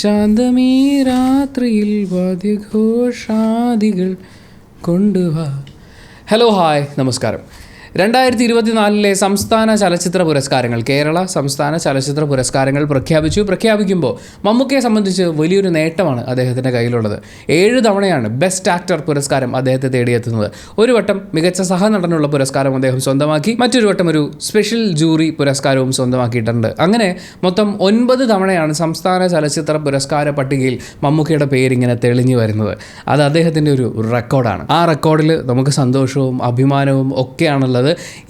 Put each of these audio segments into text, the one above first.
ശാന്തമീ രാത്രിയിൽ വാദ്യഘോഷാദികൾ കൊണ്ടുവാ. Hello, hi, നമസ്കാരം. 2024 സംസ്ഥാന ചലച്ചിത്ര പുരസ്കാരങ്ങൾ, കേരള സംസ്ഥാന ചലച്ചിത്ര പുരസ്കാരങ്ങൾ പ്രഖ്യാപിക്കുമ്പോൾ മമ്മൂക്കയെ സംബന്ധിച്ച് വലിയൊരു നേട്ടമാണ് അദ്ദേഹത്തിൻ്റെ കയ്യിലുള്ളത്. 7 തവണയാണ് ബെസ്റ്റ് ആക്ടർ പുരസ്കാരം അദ്ദേഹത്തെ തേടിയെത്തുന്നത്. ഒരു വട്ടം മികച്ച സഹനടനുള്ള പുരസ്കാരം അദ്ദേഹം സ്വന്തമാക്കി, മറ്റൊരു വട്ടം ഒരു സ്പെഷ്യൽ ജൂറി പുരസ്കാരവും സ്വന്തമാക്കിയിട്ടുണ്ട്. അങ്ങനെ മൊത്തം 9 തവണയാണ് സംസ്ഥാന ചലച്ചിത്ര പുരസ്കാര പട്ടികയിൽ മമ്മൂക്കയുടെ പേരിങ്ങനെ തെളിഞ്ഞു വരുന്നത്. അത് അദ്ദേഹത്തിൻ്റെ ഒരു റെക്കോർഡാണ്. ആ റെക്കോർഡിൽ നമുക്ക് സന്തോഷവും അഭിമാനവും ഒക്കെയാണുള്ളത്.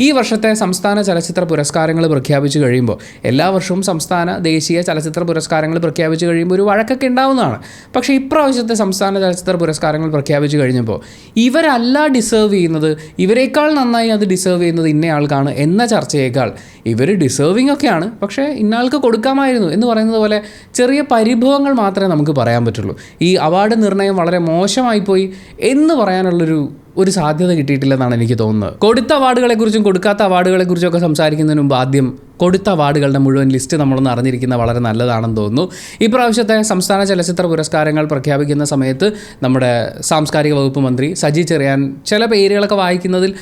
ഈ വർഷത്തെ സംസ്ഥാന ചലച്ചിത്ര പുരസ്കാരങ്ങൾ പ്രഖ്യാപിച്ചു കഴിയുമ്പോൾ, എല്ലാ വർഷവും സംസ്ഥാന ദേശീയ ചലച്ചിത്ര പുരസ്കാരങ്ങൾ പ്രഖ്യാപിച്ചു കഴിയുമ്പോൾ ഒരു വഴക്കൊക്കെ ഉണ്ടാവുന്നതാണ്. പക്ഷേ ഇപ്രാവശ്യത്തെ സംസ്ഥാന ചലച്ചിത്ര പുരസ്കാരങ്ങൾ പ്രഖ്യാപിച്ചു കഴിഞ്ഞപ്പോൾ ഇവരല്ല ഡിസേർവ് ചെയ്യുന്നത്, ഇവരെക്കാൾ നന്നായി അത് ഡിസേർവ് ചെയ്യുന്നത് ഇന്നയാൾക്കാണ് എന്ന ചർച്ചയേക്കാൾ ഇവർ ഡിസേർവിംഗ് ഒക്കെയാണ്, പക്ഷേ ഇന്നയാൾക്ക് കൊടുക്കാമായിരുന്നു എന്ന് പറയുന്നത് പോലെ ചെറിയ പരിഭവങ്ങൾ മാത്രമേ നമുക്ക് പറയാൻ പറ്റുള്ളൂ. ഈ അവാർഡ് നിർണ്ണയം വളരെ മോശമായിപ്പോയി എന്ന് പറയാനുള്ളൊരു സാധ്യത കിട്ടിയിട്ടില്ലെന്നാണ് എനിക്ക് തോന്നുന്നത്. കൊടുത്ത അവാർഡുകളെക്കുറിച്ചും കൊടുക്കാത്ത അവാർഡുകളെക്കുറിച്ചും ഒക്കെ സംസാരിക്കുന്നതിന് മുമ്പ് ആദ്യം കൊടുത്ത അവാർഡുകളുടെ മുഴുവൻ ലിസ്റ്റ് നമ്മളൊന്ന് അറിഞ്ഞിരിക്കുന്നത് വളരെ നല്ലതാണെന്ന് തോന്നുന്നു. ഇപ്രാവശ്യത്തെ സംസ്ഥാന ചലച്ചിത്ര പുരസ്കാരങ്ങൾ പ്രഖ്യാപിക്കുന്ന സമയത്ത് നമ്മുടെ സാംസ്കാരിക വകുപ്പ് മന്ത്രി സജി ചെറിയാൻ ചില പേരുകളൊക്കെ വായിക്കുന്നതിൽ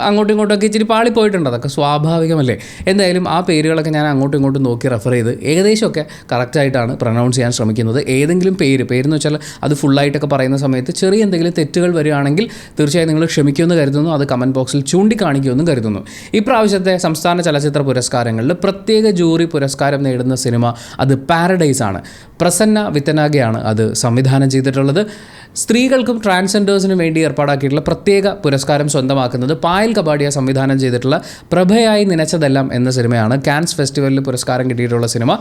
അങ്ങോട്ടും ഇങ്ങോട്ടൊക്കെ ഇച്ചിരി പാളിപ്പോയിട്ടുണ്ട്. അതൊക്കെ സ്വാഭാവികമല്ലേ. എന്തായാലും ആ പേരുകളൊക്കെ ഞാൻ അങ്ങോട്ടും ഇങ്ങോട്ടും നോക്കി റെഫർ ചെയ്ത് ഏകദേശമൊക്കെ കറക്റ്റായിട്ടാണ് പ്രൊനൗൺസ് ചെയ്യാൻ ശ്രമിക്കുന്നത്. ഏതെങ്കിലും പേരെന്ന് വെച്ചാൽ അത് ഫുള്ളായിട്ടൊക്കെ പറയുന്ന സമയത്ത് ചെറിയ എന്തെങ്കിലും തെറ്റുകൾ വരികയാണെങ്കിൽ തീർച്ചയായും നിങ്ങൾ ക്ഷമിക്കുമെന്ന് കരുതുന്നു. അത് കമൻറ്റ് ബോക്സിൽ ചൂണ്ടിക്കാണിക്കുമെന്നും കരുതുന്നു. ഇപ്രാവശ്യത്തെ സംസ്ഥാന ചലച്ചിത്ര പുരസ്കാരങ്ങളിൽ പ്രത്യേക ജൂറി പുരസ്കാരം നേടുന്ന സിനിമ അത് പാരഡൈസ് ആണ്. പ്രസന്ന വിത്തനാഗയാണ് അത് സംവിധാനം ചെയ്തിട്ടുള്ളത്. സ്ത്രീകൾക്കും ട്രാൻസ്ജെൻഡേഴ്സിനും വേണ്ടി ഏർപ്പാടാക്കിയിട്ടുള്ള പ്രത്യേക പുരസ്കാരം സ്വന്തമാക്കുന്നത് പായൽ കപാടിയ സംവിധാനം ചെയ്തിട്ടുള്ള പ്രഭയായി നനച്ചതെല്ലാം എന്ന സിനിമയാണ്. കാൻസ് ഫെസ്റ്റിവലിൽ പുരസ്കാരം കിട്ടിയിട്ടുള്ള സിനിമ.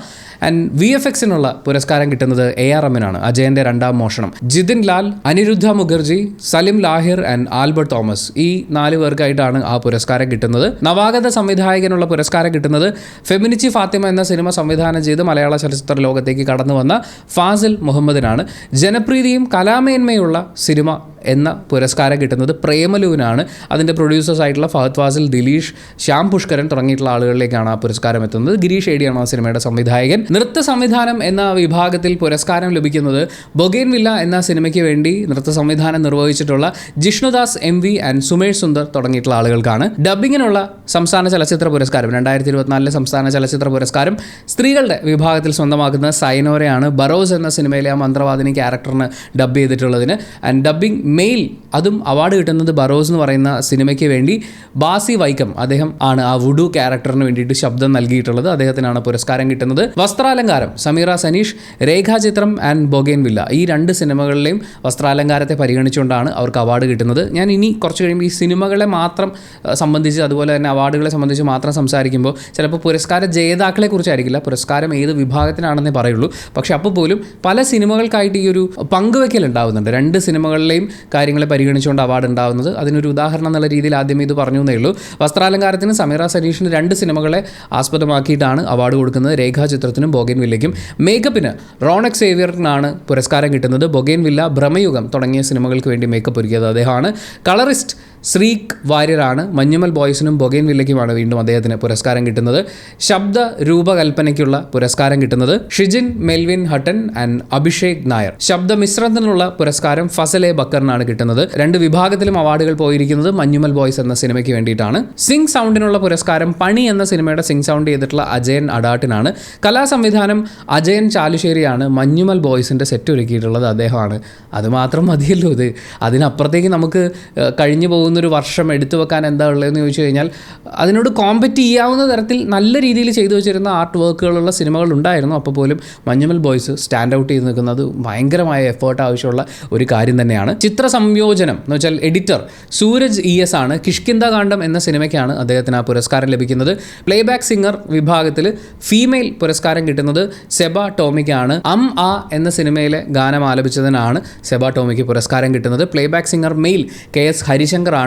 ആൻഡ് VFXനുള്ള പുരസ്കാരം കിട്ടുന്നത് ARMനാണ്. അജയൻ്റെ രണ്ടാം മോഷണം. ജിതിൻ ലാൽ, അനിരുദ്ധ മുഖർജി, സലിം ലാഹിർ ആൻഡ് ആൽബർട്ട് തോമസ്, ഈ 4 പേർക്കായിട്ടാണ് ആ പുരസ്കാരം കിട്ടുന്നത്. നവാഗത സംവിധായകനുള്ള പുരസ്കാരം കിട്ടുന്നത് ഫെമിനിച്ചി ഫാത്തിമ എന്ന സിനിമ സംവിധാനം ചെയ്ത് മലയാള ചലച്ചിത്ര ലോകത്തേക്ക് കടന്നു വന്ന ഫാസിൽ മുഹമ്മദിനാണ്. ജനപ്രീതിയും കലാമേന്മയുള്ള സിനിമ എന്ന പുരസ്കാരം കിട്ടുന്നത് പ്രേമലുവിനാണ്. അതിൻ്റെ പ്രൊഡ്യൂസേഴ്സ് ആയിട്ടുള്ള ഫഹദ് ഫാസിൽ, ദിലീഷ്, ശ്യാം പുഷ്കരൻ തുടങ്ങിയിട്ടുള്ള ആളുകളിലേക്കാണ് ആ പുരസ്കാരം എത്തുന്നത്. ഗിരീഷ് ഏടിയാണ് ആ സിനിമയുടെ സംവിധായകൻ. നൃത്ത സംവിധാനം എന്ന വിഭാഗത്തിൽ പുരസ്കാരം ലഭിക്കുന്നത് ബൊഗെയിൻവില്ല എന്ന സിനിമയ്ക്ക് വേണ്ടി നൃത്ത സംവിധാനം നിർവഹിച്ചിട്ടുള്ള ജിഷ്ണുദാസ് MV ആൻഡ് സുമേഷ് സുന്ദർ തുടങ്ങിയിട്ടുള്ള ആളുകൾക്കാണ്. ഡബ്ബിങ്ങിനുള്ള സംസ്ഥാന ചലച്ചിത്ര പുരസ്കാരം 2024 സംസ്ഥാന ചലച്ചിത്ര പുരസ്കാരം സ്ത്രീകളുടെ വിഭാഗത്തിൽ സ്വന്തമാക്കുന്നത് സൈനോരയാണ്. ബറോസ് എന്ന സിനിമയിലെ ആ മന്ത്രവാദിനി ക്യാരക്ടറിന് ഡബ് ചെയ്തിട്ടുള്ളതിന്. ആൻഡ് ഡബ്ബിംഗ് മെയിൽ, അതും അവാർഡ് കിട്ടുന്നത് ബറോസ് എന്ന് പറയുന്ന സിനിമയ്ക്ക് വേണ്ടി ബാസി വൈക്കം, അദ്ദേഹം ആണ് ആ വുഡു ക്യാരക്ടറിന് വേണ്ടിയിട്ട് ശബ്ദം നൽകിയിട്ടുള്ളത്. അദ്ദേഹത്തിനാണ് പുരസ്കാരം കിട്ടുന്നത്. വസ്ത്രാലങ്കാരം സമീറ സനീഷ്, രേഖാചിത്രം ആൻഡ് ബൊഗെയിൻവില്ല, ഈ 2 സിനിമകളിലെയും വസ്ത്രാലങ്കാരത്തെ പരിഗണിച്ചുകൊണ്ടാണ് അവർക്ക് അവാർഡ് കിട്ടുന്നത്. ഞാൻ ഇനി കുറച്ച് കഴിയുമ്പോൾ ഈ സിനിമകളെ മാത്രം സംബന്ധിച്ച്, അതുപോലെ തന്നെ അവാർഡുകളെ സംബന്ധിച്ച് മാത്രം സംസാരിക്കുമ്പോൾ ചിലപ്പോൾ പുരസ്കാര ജേതാക്കളെ കുറിച്ചായിരിക്കില്ല, പുരസ്കാരം ഏത് വിഭാഗത്തിനാണെന്നേ പറയുള്ളൂ. പക്ഷെ അപ്പോൾ പോലും പല സിനിമകൾക്കായിട്ട് ഈ ഒരു പങ്കുവെക്കൽ ഉണ്ടാകുന്നുണ്ട്. 2 സിനിമകളിലെയും കാര്യങ്ങളെ പരിഗണിച്ചുകൊണ്ട് അവാർഡ് ഉണ്ടാകുന്നത്. അതിനൊരു ഉദാഹരണം എന്നുള്ള രീതിയിൽ ആദ്യമേ ഇത് പറഞ്ഞു എന്നേ ഉള്ളൂ. വസ്ത്രാലങ്കാരത്തിന് സമീറ സനീഷിന് 2 സിനിമകളെ ആസ്പദമാക്കിയിട്ടാണ് അവാർഡ് കൊടുക്കുന്നത്, രേഖാചിത്രത്തിനും ബൊഗെയിൻവില്ലയ്ക്കും. മേക്കപ്പിന് റോണക് സേവ്യറിനാണ് പുരസ്കാരം കിട്ടുന്നത്. ബൊഗെയിൻവില്ല, ഭ്രമയുഗം തുടങ്ങിയ സിനിമകൾക്ക് വേണ്ടി മേക്കപ്പ് ഒരുക്കിയത് അദ്ദേഹമാണ്. കളറിസ്റ്റ് ശ്രീക് വാര്യരാണ്. മഞ്ഞുമൽ ബോയ്സിനും ബൊഗെയിൻവില്ലയ്ക്കുമാണ് വീണ്ടും അദ്ദേഹത്തിന് പുരസ്കാരം കിട്ടുന്നത്. ശബ്ദ രൂപകൽപ്പനയ്ക്കുള്ള പുരസ്കാരം കിട്ടുന്നത് Shijin Melvin Hutton and Abhishek Nair. ശബ്ദ മിശ്രണത്തിനുള്ള പുരസ്കാരം ഫസലെ ബക്കറിനാണ് കിട്ടുന്നത്. 2 വിഭാഗത്തിലും അവാർഡുകൾ പോയിരിക്കുന്നത് മഞ്ഞുമൽ ബോയ്സ് എന്ന സിനിമയ്ക്ക് വേണ്ടിയിട്ടാണ്. സിംഗ് സൗണ്ടിനുള്ള പുരസ്കാരം പണി എന്ന സിനിമയുടെ സിംഗ് സൗണ്ട് ചെയ്തിട്ടുള്ള അജയൻ അഡാട്ടിനാണ്. കലാസംവിധാനം അജയൻ ചാലുശ്ശേരിയാണ്. മഞ്ഞുമൽ ബോയ്സിൻ്റെ സെറ്റ് ഒരുക്കിയിട്ടുള്ളത് അദ്ദേഹമാണ്. അതുമാത്രം മതിയല്ലോ ഇത്. അതിനപ്പുറത്തേക്ക് നമുക്ക് കഴിഞ്ഞു പോകുന്നൊരു വർഷം എടുത്തു വെക്കാൻ എന്താ ഉള്ളതെന്ന് ചോദിച്ചു കഴിഞ്ഞാൽ അതിനോട് കോമ്പറ്റ് ചെയ്യാവുന്ന തരത്തിൽ നല്ല രീതിയിൽ ചെയ്തു വെച്ചിരുന്ന ആർട്ട് വർക്കുകളുള്ള സിനിമകൾ ഉണ്ടായിരുന്നു. അപ്പോൾ പോലും മഞ്ഞുമൽ ബോയ്സ് സ്റ്റാൻഡ് ഔട്ട് ചെയ്ത് നിൽക്കുന്നത് ഭയങ്കരമായ എഫേർട്ട് ആവശ്യമുള്ള ഒരു കാര്യം തന്നെയാണ്. ചിത്ര സംയോജനം എന്ന് വെച്ചാൽ എഡിറ്റർ സൂരജ് ES ആണ്. കിഷ്കിന്ദ കാണ്ഡം എന്ന സിനിമയ്ക്കാണ് അദ്ദേഹത്തിന് ആ പുരസ്കാരം ലഭിക്കുന്നത്. പ്ലേബാക്ക് സിംഗർ വിഭാഗത്തിൽ ഫീമെയിൽ പുരസ്കാരം കിട്ടുന്നത് സെബ ടോമിക്കാണ്. ആ എന്ന സിനിമയിലെ ഗാനം ആലപിച്ചതിനാണ് സെബ ടോമിക്ക് പുരസ്കാരം കിട്ടുന്നത്. Playback singer male KS Harishankar ആണ്.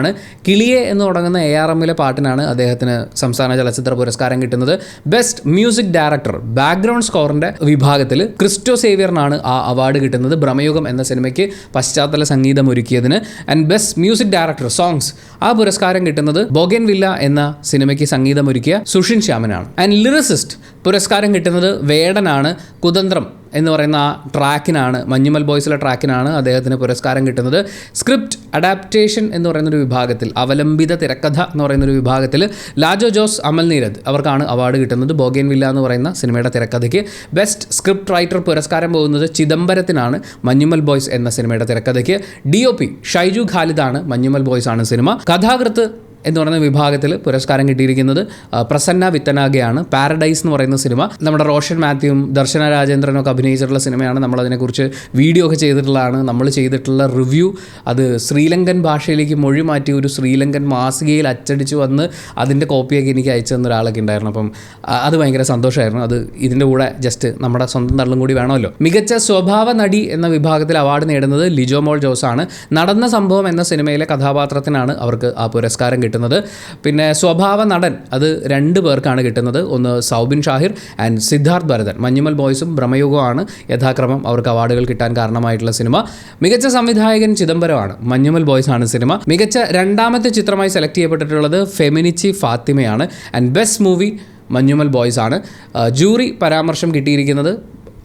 കിളിയെ എന്ന് തുടങ്ങുന്ന ARMലെ പാട്ടിനാണ് അദ്ദേഹത്തിന് സംസ്ഥാന ചലച്ചിത്ര പുരസ്കാരം കിട്ടുന്നത്. ബെസ്റ്റ് മ്യൂസിക് ഡയറക്ടർ ബാക്ക്ഗ്രൗണ്ട് സ്കോറിൻ്റെ വിഭാഗത്തിൽ ക്രിസ്റ്റോ സേവ്യറിനാണ് ആ അവാർഡ് കിട്ടുന്നത്. ഭ്രമയുഗം എന്ന സിനിമയ്ക്ക് പശ്ചാത്തല സംഗീതം ഒരുക്കിയതിന്. And best music director songs, ആ പുരസ്കാരം കിട്ടുന്നത് ബൊഗെയിൻവില്ല എന്ന സിനിമയ്ക്ക് സംഗീതം ഒരുക്കിയ സുഷിൻ ശ്യാമനാണ്. ആൻഡ് ലിറിസിസ്റ്റ് പുരസ്കാരം കിട്ടുന്നത് വേടനാണ്. കുതന്ത്രം എന്ന് പറയുന്ന ആ ട്രാക്കിനാണ്, മഞ്ഞുമൽ ബോയ്സിലെ ട്രാക്കിനാണ് അദ്ദേഹത്തിന് പുരസ്കാരം കിട്ടുന്നത്. സ്ക്രിപ്റ്റ് അഡാപ്റ്റേഷൻ എന്ന് പറയുന്നൊരു വിഭാഗത്തിൽ, അവലംബിത തിരക്കഥ എന്ന് പറയുന്നൊരു വിഭാഗത്തിൽ ലാജോ ജോസ്, അമൽ നീരദ് അവർക്കാണ് അവാർഡ് കിട്ടുന്നത്. ബോഗൻവില്ല എന്ന് പറയുന്ന സിനിമയുടെ തിരക്കഥയ്ക്ക്. ബെസ്റ്റ് സ്ക്രിപ്റ്റ് റൈറ്റർ പുരസ്കാരം പോകുന്നത് ചിദംബരത്തിനാണ്, മഞ്ഞുമൽ ബോയ്സ് എന്ന സിനിമയുടെ തിരക്കഥയ്ക്ക്. DOP ഷൈജു ഖാലിദാണ്, മഞ്ഞുമൽ ബോയ്സ് ആണ് സിനിമ. കഥാകൃത്ത് എന്ന് പറയുന്ന വിഭാഗത്തിൽ പുരസ്കാരം കിട്ടിയിരിക്കുന്നത് പ്രസന്ന വിത്തനാഗയാണ്. പാരഡൈസ് എന്ന് പറയുന്ന സിനിമ നമ്മുടെ റോഷൻ മാത്യുവും ദർശന രാജേന്ദ്രനും ഒക്കെ അഭിനയിച്ചിട്ടുള്ള സിനിമയാണ്. നമ്മളതിനെക്കുറിച്ച് വീഡിയോ ഒക്കെ ചെയ്തിട്ടുള്ളതാണ്. നമ്മൾ ചെയ്തിട്ടുള്ള റിവ്യൂ അത് ശ്രീലങ്കൻ ഭാഷയിലേക്ക് മൊഴി മാറ്റി ഒരു ശ്രീലങ്കൻ മാസികയിൽ അച്ചടിച്ച് വന്ന് അതിൻ്റെ കോപ്പിയൊക്കെ എനിക്ക് അയച്ചു തന്ന ഒരാളൊക്കെ ഉണ്ടായിരുന്നു. അപ്പം അത് ഭയങ്കര സന്തോഷമായിരുന്നു. അത് ഇതിൻ്റെ കൂടെ ജസ്റ്റ് നമ്മുടെ സ്വന്തം തള്ളും കൂടി വേണമല്ലോ. മികച്ച സ്വഭാവ നടി എന്ന വിഭാഗത്തിൽ അവാർഡ് നേടുന്നത് ലിജോ മോൾ ജോസാണ്. നടന്ന സംഭവം എന്ന സിനിമയിലെ കഥാപാത്രത്തിനാണ് അവർക്ക് ആ പുരസ്കാരം കിട്ടുന്നത്. പിന്നെ സ്വഭാവ നടൻ അത് 2 പേർക്കാണ് കിട്ടുന്നത്. ഒന്ന് സൗബിൻ ഷാഹിർ ആൻഡ് സിദ്ധാർത്ഥ് ഭരതൻ. മഞ്ഞുമൽ ബോയ്സും ഭ്രമയുഗമാണ് യഥാക്രമം അവർക്ക് അവാർഡുകൾ കിട്ടാൻ കാരണമായിട്ടുള്ള സിനിമ. മികച്ച സംവിധായകൻ ചിദംബരമാണ്, മഞ്ഞുമൽ ബോയ്സ് ആണ് സിനിമ. മികച്ച 2ാമത്തെ ചിത്രമായി സെലക്ട് ചെയ്യപ്പെട്ടിട്ടുള്ളത് ഫെമിനിച്ചി ഫാത്തിമയാണ്. And best movie Manjummel boys ആണ്. ജൂറി പരാമർശം കിട്ടിയിരിക്കുന്നത്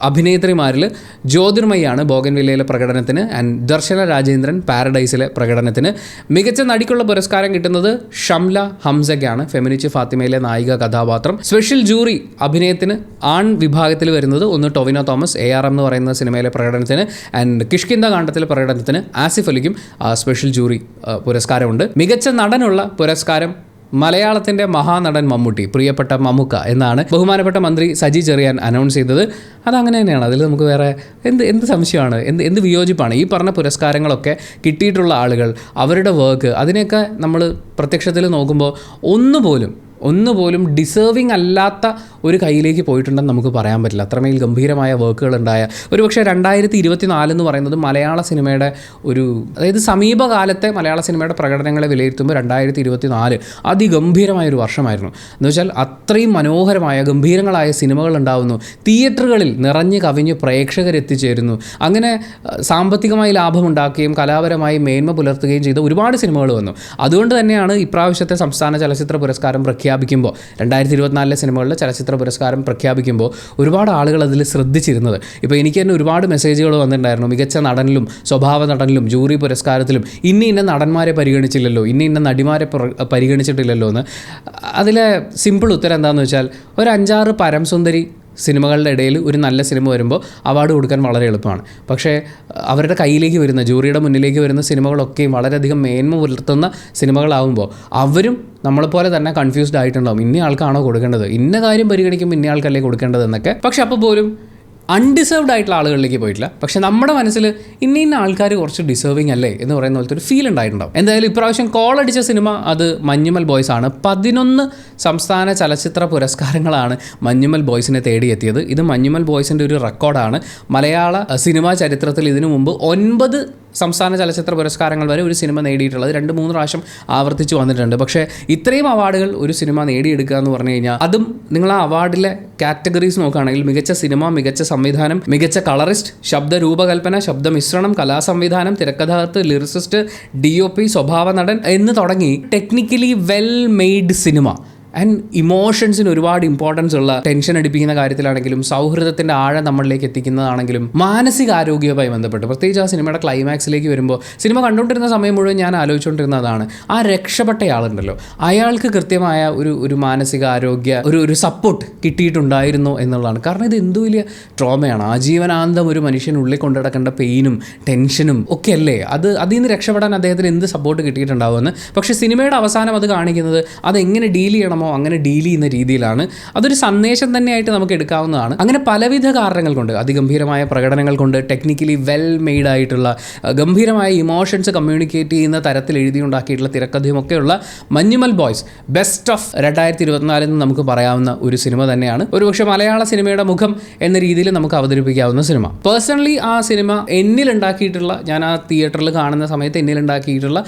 അഭിനേത്രിമാരിൽ ജ്യോതിർമയാണ് ബോഗൻവില്ലയിലെ പ്രകടനത്തിന്, ആൻഡ് ദർശന രാജേന്ദ്രൻ പാരഡൈസിലെ പ്രകടനത്തിന്. മികച്ച നടിക്കുള്ള പുരസ്കാരം കിട്ടുന്നത് ഷംല ഹംസയ്ക്കാണ്, ഫെമിനിച്ചി ഫാത്തിമയിലെ നായിക കഥാപാത്രം. സ്പെഷ്യൽ ജൂറി അഭിനയത്തിന് ആൺ വിഭാഗത്തിൽ വരുന്നത് ഒന്ന് ടൊവിനോ തോമസ്, ARM എന്ന് പറയുന്ന സിനിമയിലെ പ്രകടനത്തിന്, ആൻഡ് കിഷ്കിന്ദ കാണ്ഡത്തിലെ പ്രകടനത്തിന് ആസിഫ് അലിക്കും സ്പെഷ്യൽ ജൂറി പുരസ്കാരമുണ്ട്. മികച്ച നടനുള്ള പുരസ്കാരം മലയാളത്തിൻ്റെ മഹാനടൻ മമ്മൂട്ടി, പ്രിയപ്പെട്ട മമ്മൂക്ക എന്നാണ് ബഹുമാനപ്പെട്ട മന്ത്രി സജി ചെറിയാൻ അനൗൺസ് ചെയ്തത്. അതങ്ങനെ തന്നെയാണ്. അതിൽ നമുക്ക് വേറെ എന്ത് സംശയമാണ്, എന്ത് വിയോജിപ്പാണ്. ഈ പറഞ്ഞ പുരസ്കാരങ്ങളൊക്കെ കിട്ടിയിട്ടുള്ള ആളുകൾ, അവരുടെ വർക്ക്, അതിനെയൊക്കെ നമ്മൾ പ്രത്യക്ഷത്തിൽ നോക്കുമ്പോൾ ഒന്നുപോലും ഡിസേർവിങ് അല്ലാത്ത ഒരു കയ്യിലേക്ക് പോയിട്ടുണ്ടെന്ന് നമുക്ക് പറയാൻ പറ്റില്ല. അത്രമേൽ ഗംഭീരമായ വർക്കുകളുണ്ടായ, ഒരുപക്ഷെ 2024 എന്ന് പറയുന്നത് മലയാള സിനിമയുടെ അതായത് സമീപകാലത്തെ മലയാള സിനിമയുടെ പ്രകടനങ്ങളെ വിലയിരുത്തുമ്പോൾ 2024 അതിഗംഭീരമായൊരു വർഷമായിരുന്നു. എന്ന് വെച്ചാൽ അത്രയും മനോഹരമായ ഗംഭീരങ്ങളായ സിനിമകൾ ഉണ്ടാവുന്നു, തിയേറ്ററുകളിൽ നിറഞ്ഞു കവിഞ്ഞ് പ്രേക്ഷകരെത്തിച്ചേരുന്നു. അങ്ങനെ സാമ്പത്തികമായി ലാഭമുണ്ടാക്കുകയും കലാപരമായി മേന്മ പുലർത്തുകയും ചെയ്ത ഒരുപാട് സിനിമകൾ വന്നു. അതുകൊണ്ട് തന്നെയാണ് ഇപ്രാവശ്യത്തെ സംസ്ഥാന ചലച്ചിത്ര പുരസ്കാരം പ്രഖ്യാപിക്കുമ്പോൾ 2024 സിനിമകളിലെ ചലച്ചിത്ര പുരസ്കാരം പ്രഖ്യാപിക്കുമ്പോൾ ഒരുപാട് ആളുകൾ അതിൽ ശ്രദ്ധിച്ചിരുന്നത്. ഇപ്പോൾ എനിക്ക് തന്നെ ഒരുപാട് മെസ്സേജുകൾ വന്നിട്ടുണ്ടായിരുന്നു. മികച്ച നടനിലും സ്വഭാവ നടനിലും ജൂറി പുരസ്കാരത്തിലും ഇന്ന നടന്മാരെ പരിഗണിച്ചില്ലല്ലോ, ഇന്ന നടിമാരെ പരിഗണിച്ചിട്ടില്ലല്ലോ എന്ന്. അതിലെ സിമ്പിൾ ഉത്തരം എന്താണെന്ന് വെച്ചാൽ, ഒരു 5-6 പരംസുന്ദരി സിനിമകളുടെ ഇടയിൽ ഒരു നല്ല സിനിമ വരുമ്പോൾ അവാർഡ് കൊടുക്കാൻ വളരെ എളുപ്പമാണ്. പക്ഷേ അവരുടെ കയ്യിലേക്ക് വരുന്ന, ജൂറിയുടെ മുന്നിലേക്ക് വരുന്ന സിനിമകളൊക്കെയും വളരെയധികം മേന്മ പുലർത്തുന്ന സിനിമകളാവുമ്പോൾ അവരും നമ്മളെപ്പോലെ തന്നെ കൺഫ്യൂസ്ഡ് ആയിട്ടുണ്ടാവും. ഇന്ന ആൾക്കാണോ കൊടുക്കേണ്ടത്, ഇന്ന കാര്യം പരിഗണിക്കുമ്പോൾ ഇന്ന ആൾക്കല്ലേ കൊടുക്കേണ്ടത് എന്നൊക്കെ. പക്ഷെ അപ്പോൾ പോലും അൺഡിസേർവ്ഡ് ആയിട്ടുള്ള ആളുകളിലേക്ക് പോയിട്ടില്ല. പക്ഷെ നമ്മുടെ മനസ്സിൽ ഇന്ന ആൾക്കാർ കുറച്ച് ഡിസേർവിങ് അല്ലേ എന്ന് പറയുന്ന പോലത്തെ ഒരു ഫീൽ ഉണ്ടായിട്ടുണ്ടാവും. എന്തായാലും ഇപ്രാവശ്യം കോൾ അടിച്ച സിനിമ അത് മഞ്ഞുമൽ ബോയ്സ് ആണ്. 11 സംസ്ഥാന ചലച്ചിത്ര പുരസ്കാരങ്ങളാണ് മഞ്ഞുമൽ ബോയ്സിനെ തേടിയെത്തിയത്. ഇത് മഞ്ഞുമൽ ബോയ്സിൻ്റെ ഒരു റെക്കോർഡാണ്. മലയാള സിനിമാ ചരിത്രത്തിൽ ഇതിനു മുമ്പ് 9 സംസ്ഥാന ചലച്ചിത്ര പുരസ്കാരങ്ങൾ വരെ ഒരു സിനിമ നേടിയിട്ടുള്ളത് 2-3 പ്രാവശ്യം ആവർത്തിച്ച് വന്നിട്ടുണ്ട്. പക്ഷേ ഇത്രയും അവാർഡുകൾ ഒരു സിനിമ നേടിയെടുക്കുക എന്ന് പറഞ്ഞു കഴിഞ്ഞാൽ, അതും നിങ്ങൾ ആ അവാർഡിലെ കാറ്റഗറീസ് നോക്കുകയാണെങ്കിൽ മികച്ച സിനിമ, മികച്ച സംവിധാനം, മികച്ച കളറിസ്റ്റ്, ശബ്ദ രൂപകൽപ്പന, ശബ്ദമിശ്രണം, കലാസംവിധാനം, തിരക്കഥാകൃത്ത്, ലിറിസിസ്റ്റ്, DOP, സ്വഭാവ നടൻ എന്ന് തുടങ്ങി technically well made cinema and ഇമോഷൻസിന് ഒരുപാട് ഇമ്പോർട്ടൻസ് ഉള്ള, ടെൻഷൻ അടിപ്പിക്കുന്ന കാര്യത്തിലാണെങ്കിലും സൗഹൃദത്തിൻ്റെ ആഴം നമ്മളിലേക്ക് എത്തിക്കുന്നതാണെങ്കിലും മാനസികാരോഗ്യവുമായി ബന്ധപ്പെട്ട്, പ്രത്യേകിച്ച് ആ സിനിമയുടെ ക്ലൈമാക്സിലേക്ക് വരുമ്പോൾ, സിനിമ കണ്ടുകൊണ്ടിരുന്ന സമയം മുഴുവൻ ഞാൻ ആലോചിച്ചുകൊണ്ടിരുന്നതാണ്, ആ രക്ഷപ്പെട്ടയാളുണ്ടല്ലോ അയാൾക്ക് കൃത്യമായ ഒരു മാനസികാരോഗ്യ ഒരു സപ്പോർട്ട് കിട്ടിയിട്ടുണ്ടായിരുന്നു എന്നുള്ളതാണ്. കാരണം ഇത് എന്തു വലിയ ട്രോമയാണ്. ആജീവനാന്തം ഒരു മനുഷ്യനുള്ളിൽ കൊണ്ടുനടക്കേണ്ട പെയിനും ടെൻഷനും ഒക്കെ അല്ലേ. അതിൽ നിന്ന് രക്ഷപ്പെടാൻ അദ്ദേഹത്തിന് എന്ത് സപ്പോർട്ട് കിട്ടിയിട്ടുണ്ടാവുമെന്ന്. പക്ഷേ സിനിമയുടെ അവസാനം അത് കാണിക്കുന്നത് അതെങ്ങനെ ഡീൽ ചെയ്യണമോ അങ്ങനെ ഡീൽ ചെയ്യുന്ന രീതിയിലാണ്. അതൊരു സന്ദേശം തന്നെയായിട്ട് നമുക്ക് എടുക്കാവുന്നതാണ്. അങ്ങനെ പലവിധ കാരണങ്ങൾ കൊണ്ട്, അതിഗംഭീരമായ പ്രകടനങ്ങൾ കൊണ്ട്, ടെക്നിക്കലി വെൽ മെയ്ഡ് ആയിട്ടുള്ള ഗംഭീരമായ ഇമോഷൻസ് കമ്മ്യൂണിക്കേറ്റ് ചെയ്യുന്ന തരത്തിൽ എഴുതിയുണ്ടാക്കിയിട്ടുള്ള തിരക്കഥയുമൊക്കെയുള്ള മഞ്ഞുമൽ ബോയ്സ് ബെസ്റ്റ് ഓഫ് 2024 എന്ന് നമുക്ക് പറയാവുന്ന ഒരു സിനിമ തന്നെയാണ്. ഒരുപക്ഷെ മലയാള സിനിമയുടെ മുഖം എന്ന രീതിയിൽ നമുക്ക് അവതരിപ്പിക്കാവുന്ന സിനിമ. പേഴ്സണലി ആ സിനിമ എന്നിലുണ്ടാക്കിയിട്ടുള്ള, ഞാൻ ആ തിയേറ്ററിൽ കാണുന്ന സമയത്ത് എന്നിലുണ്ടാക്കിയിട്ടുള്ള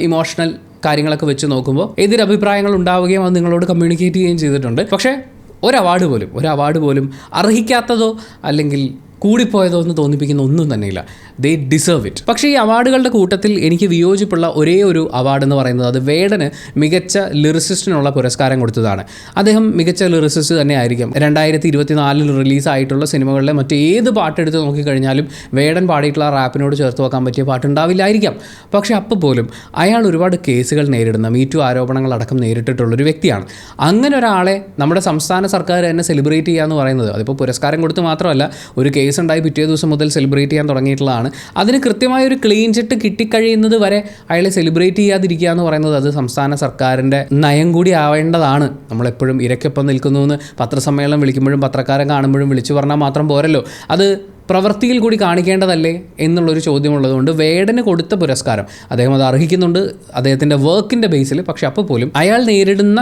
ഇമോഷണൽ കാര്യങ്ങളൊക്കെ വെച്ച് നോക്കുമ്പോൾ എതിരഭിപ്രായങ്ങൾ ഉണ്ടാവുകയും അത് നിങ്ങളോട് കമ്മ്യൂണിക്കേറ്റ് ചെയ്യുകയും ചെയ്തിട്ടുണ്ട്. പക്ഷേ ഒരു അവാർഡ് പോലും അർഹിക്കാത്തതോ അല്ലെങ്കിൽ കൂടിപ്പോയതോ എന്ന് തോന്നിപ്പിക്കുന്ന ഒന്നും തന്നെയില്ല. They deserve it. പക്ഷേ ഈ അവാർഡുകളുടെ കൂട്ടത്തിൽ എനിക്ക് വിയോജിപ്പുള്ള ഒരേ ഒരു അവാർഡ് എന്ന് പറയുന്നത് അത് വേടന് മികച്ച ലിറിസിസ്റ്റിനുള്ള പുരസ്കാരം കൊടുത്തതാണ്. അദ്ദേഹം മികച്ച ലിറിസിസ്റ്റ് തന്നെ ആയിരിക്കും. 2024 റിലീസായിട്ടുള്ള സിനിമകളിലെ മറ്റേത് പാട്ടെടുത്ത് നോക്കിക്കഴിഞ്ഞാലും വേടൻ പാടിയിട്ടുള്ള റാപ്പിനോട് ചേർത്ത് വെക്കാൻ പറ്റിയ പാട്ടുണ്ടാവില്ലായിരിക്കാം. പക്ഷേ അപ്പോൾ പോലും അയാൾ ഒരുപാട് കേസുകൾ നേരിടുന്ന മീറ്റു ആരോപണങ്ങളടക്കം നേരിട്ടിട്ടുള്ളൊരു വ്യക്തിയാണ്. അങ്ങനെ ഒരാളെ നമ്മുടെ സംസ്ഥാന സർക്കാർ തന്നെ സെലിബ്രേറ്റ് ചെയ്യുക എന്ന് പറയുന്നത് അതിപ്പോൾ പുരസ്കാരം കൊടുത്ത് മാത്രമല്ല, ഒരു കേസ് ഉണ്ടായി പിറ്റേ ദിവസം മുതൽ സെലിബ്രേറ്റ് ചെയ്യാൻ തുടങ്ങിയിട്ടുള്ളതാണ്. അതിന് കൃത്യമായൊരു ക്ലീൻ ചിറ്റ് കിട്ടിക്കഴിയുന്നത് വരെ അയാളെ സെലിബ്രേറ്റ് ചെയ്യാതിരിക്കുക എന്ന് പറയുന്നത് അത് സംസ്ഥാന സർക്കാരിൻ്റെ നയം കൂടി ആവേണ്ടതാണ്. നമ്മളെപ്പോഴും ഇരയ്ക്കൊപ്പം നിൽക്കുന്നു എന്ന് പത്രസമ്മേളനം വിളിക്കുമ്പോഴും പത്രക്കാരെ കാണുമ്പോഴും വിളിച്ചു പറഞ്ഞാൽ മാത്രം പോരല്ലോ, അത് പ്രവൃത്തിയിൽ കൂടി കാണിക്കേണ്ടതല്ലേ എന്നുള്ളൊരു ചോദ്യമുള്ളതുകൊണ്ട് വേടന് കൊടുത്ത പുരസ്കാരം അദ്ദേഹം അത് അർഹിക്കുന്നുണ്ട് അദ്ദേഹത്തിൻ്റെ വർക്കിൻ്റെ ബേസിൽ. പക്ഷെ അപ്പോൾ പോലും അയാൾ നേരിടുന്ന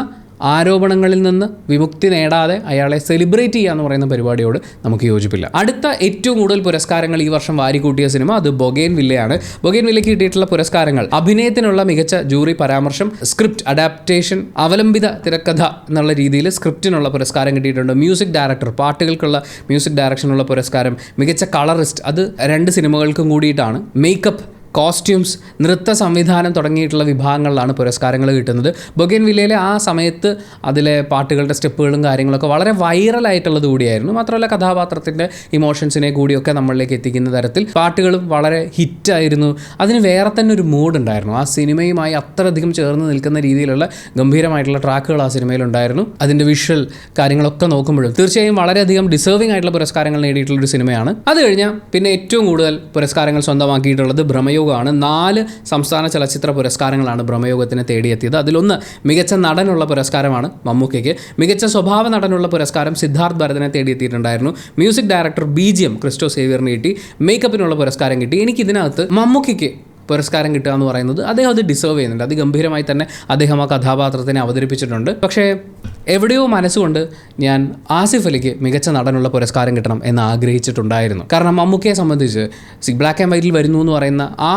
ആരോപണങ്ങളിൽ നിന്ന് വിമുക്തി നേടാതെ അയാളെ സെലിബ്രേറ്റ് ചെയ്യുക എന്ന് പറയുന്ന പരിപാടിയോട് നമുക്ക് യോജിപ്പില്ല. അടുത്ത ഏറ്റവും കൂടുതൽ പുരസ്കാരങ്ങൾ ഈ വർഷം വാരിക്കൂട്ടിയ സിനിമ അത് ബൊഗെയിൻവില്ലയാണ്. ബൊഗെയിൻവില്ലയ്ക്ക് കിട്ടിയിട്ടുള്ള പുരസ്കാരങ്ങൾ അഭിനയത്തിനുള്ള മികച്ച ജൂറി പരാമർശം, സ്ക്രിപ്റ്റ് അഡാപ്റ്റേഷൻ, അവലംബിത തിരക്കഥ എന്നുള്ള രീതിയിൽ സ്ക്രിപ്റ്റിനുള്ള പുരസ്കാരം കിട്ടിയിട്ടുണ്ട്. മ്യൂസിക് ഡയറക്ടർ, പാട്ടുകൾക്കുള്ള മ്യൂസിക് ഡയറക്ഷനുള്ള പുരസ്കാരം, മികച്ച കളറിസ്റ്റ് അത് 2 സിനിമകൾക്കും കൂടിയിട്ടാണ്. മേക്കപ്പ്, കോസ്റ്റ്യൂംസ്, നൃത്ത സംവിധാനം തുടങ്ങിയിട്ടുള്ള വിഭാഗങ്ങളിലാണ് പുരസ്കാരങ്ങൾ കിട്ടുന്നത്. ബൊഗെയിൻവില്ലയിലെ ആ സമയത്ത് അതിലെ പാട്ടുകളുടെ സ്റ്റെപ്പുകളും കാര്യങ്ങളൊക്കെ വളരെ വൈറലായിട്ടുള്ളത് കൂടിയായിരുന്നു. മാത്രമല്ല കഥാപാത്രത്തിൻ്റെ ഇമോഷൻസിനെ കൂടിയൊക്കെ നമ്മളിലേക്ക് എത്തിക്കുന്ന തരത്തിൽ പാട്ടുകളും വളരെ ഹിറ്റായിരുന്നു. അതിന് വേറെ തന്നെ ഒരു മൂഡ് ഉണ്ടായിരുന്നു. ആ സിനിമയുമായി അത്രയധികം ചേർന്ന് നിൽക്കുന്ന രീതിയിലുള്ള ഗംഭീരമായിട്ടുള്ള ട്രാക്കുകൾ ആ സിനിമയിലുണ്ടായിരുന്നു. അതിൻ്റെ വിഷ്വൽ കാര്യങ്ങളൊക്കെ നോക്കുമ്പോഴും തീർച്ചയായും വളരെയധികം ഡിസേർവിംഗ് ആയിട്ടുള്ള പുരസ്കാരങ്ങൾ നേടിയിട്ടുള്ളൊരു സിനിമയാണ്. അത് കഴിഞ്ഞാൽ പിന്നെ ഏറ്റവും കൂടുതൽ പുരസ്കാരങ്ങൾ സ്വന്തമാക്കിയിട്ടുള്ളത് ബ്രഹ്മയോഗമാണ്. 4 സംസ്ഥാന ചലച്ചിത്ര പുരസ്കാരങ്ങളാണ് ബ്രഹ്മയോഗത്തിന് തേടിയെത്തിയത്. അതിലൊന്ന് മികച്ച നടനുള്ള പുരസ്കാരമാണ് മമ്മൂക്കയ്ക്ക്. മികച്ച സ്വഭാവ നടനുള്ള പുരസ്കാരം സിദ്ധാർത്ഥ് ഭരതനെ തേടിയെത്തിയിട്ടുണ്ടായിരുന്നു. മ്യൂസിക് ഡയറക്ടർ BGM ക്രിസ്റ്റോ സേവിയറിന് കിട്ടി. മേക്കപ്പിനുള്ള പുരസ്കാരം കിട്ടി. എനിക്കിതിനകത്ത് മമ്മൂക്കയ്ക്ക് പുരസ്കാരം കിട്ടുക എന്ന് പറയുന്നത് അദ്ദേഹം അത് ഡിസേർവ് ചെയ്യുന്നുണ്ട്. അതിഗംഭീരമായി തന്നെ അദ്ദേഹം ആ കഥാപാത്രത്തിനെ അവതരിപ്പിച്ചിട്ടുണ്ട്. പക്ഷേ എവിടെയോ മനസ്സുകൊണ്ട് ഞാൻ ആസിഫ് അലിക്ക് മികച്ച നടനുള്ള പുരസ്കാരം കിട്ടണം എന്ന് ആഗ്രഹിച്ചിട്ടുണ്ടായിരുന്നു. കാരണം മമ്മൂക്കയെ സംബന്ധിച്ച് ബ്ലാക്ക് ആൻഡ് വൈറ്റിൽ വരുന്നു എന്ന് പറയുന്ന ആ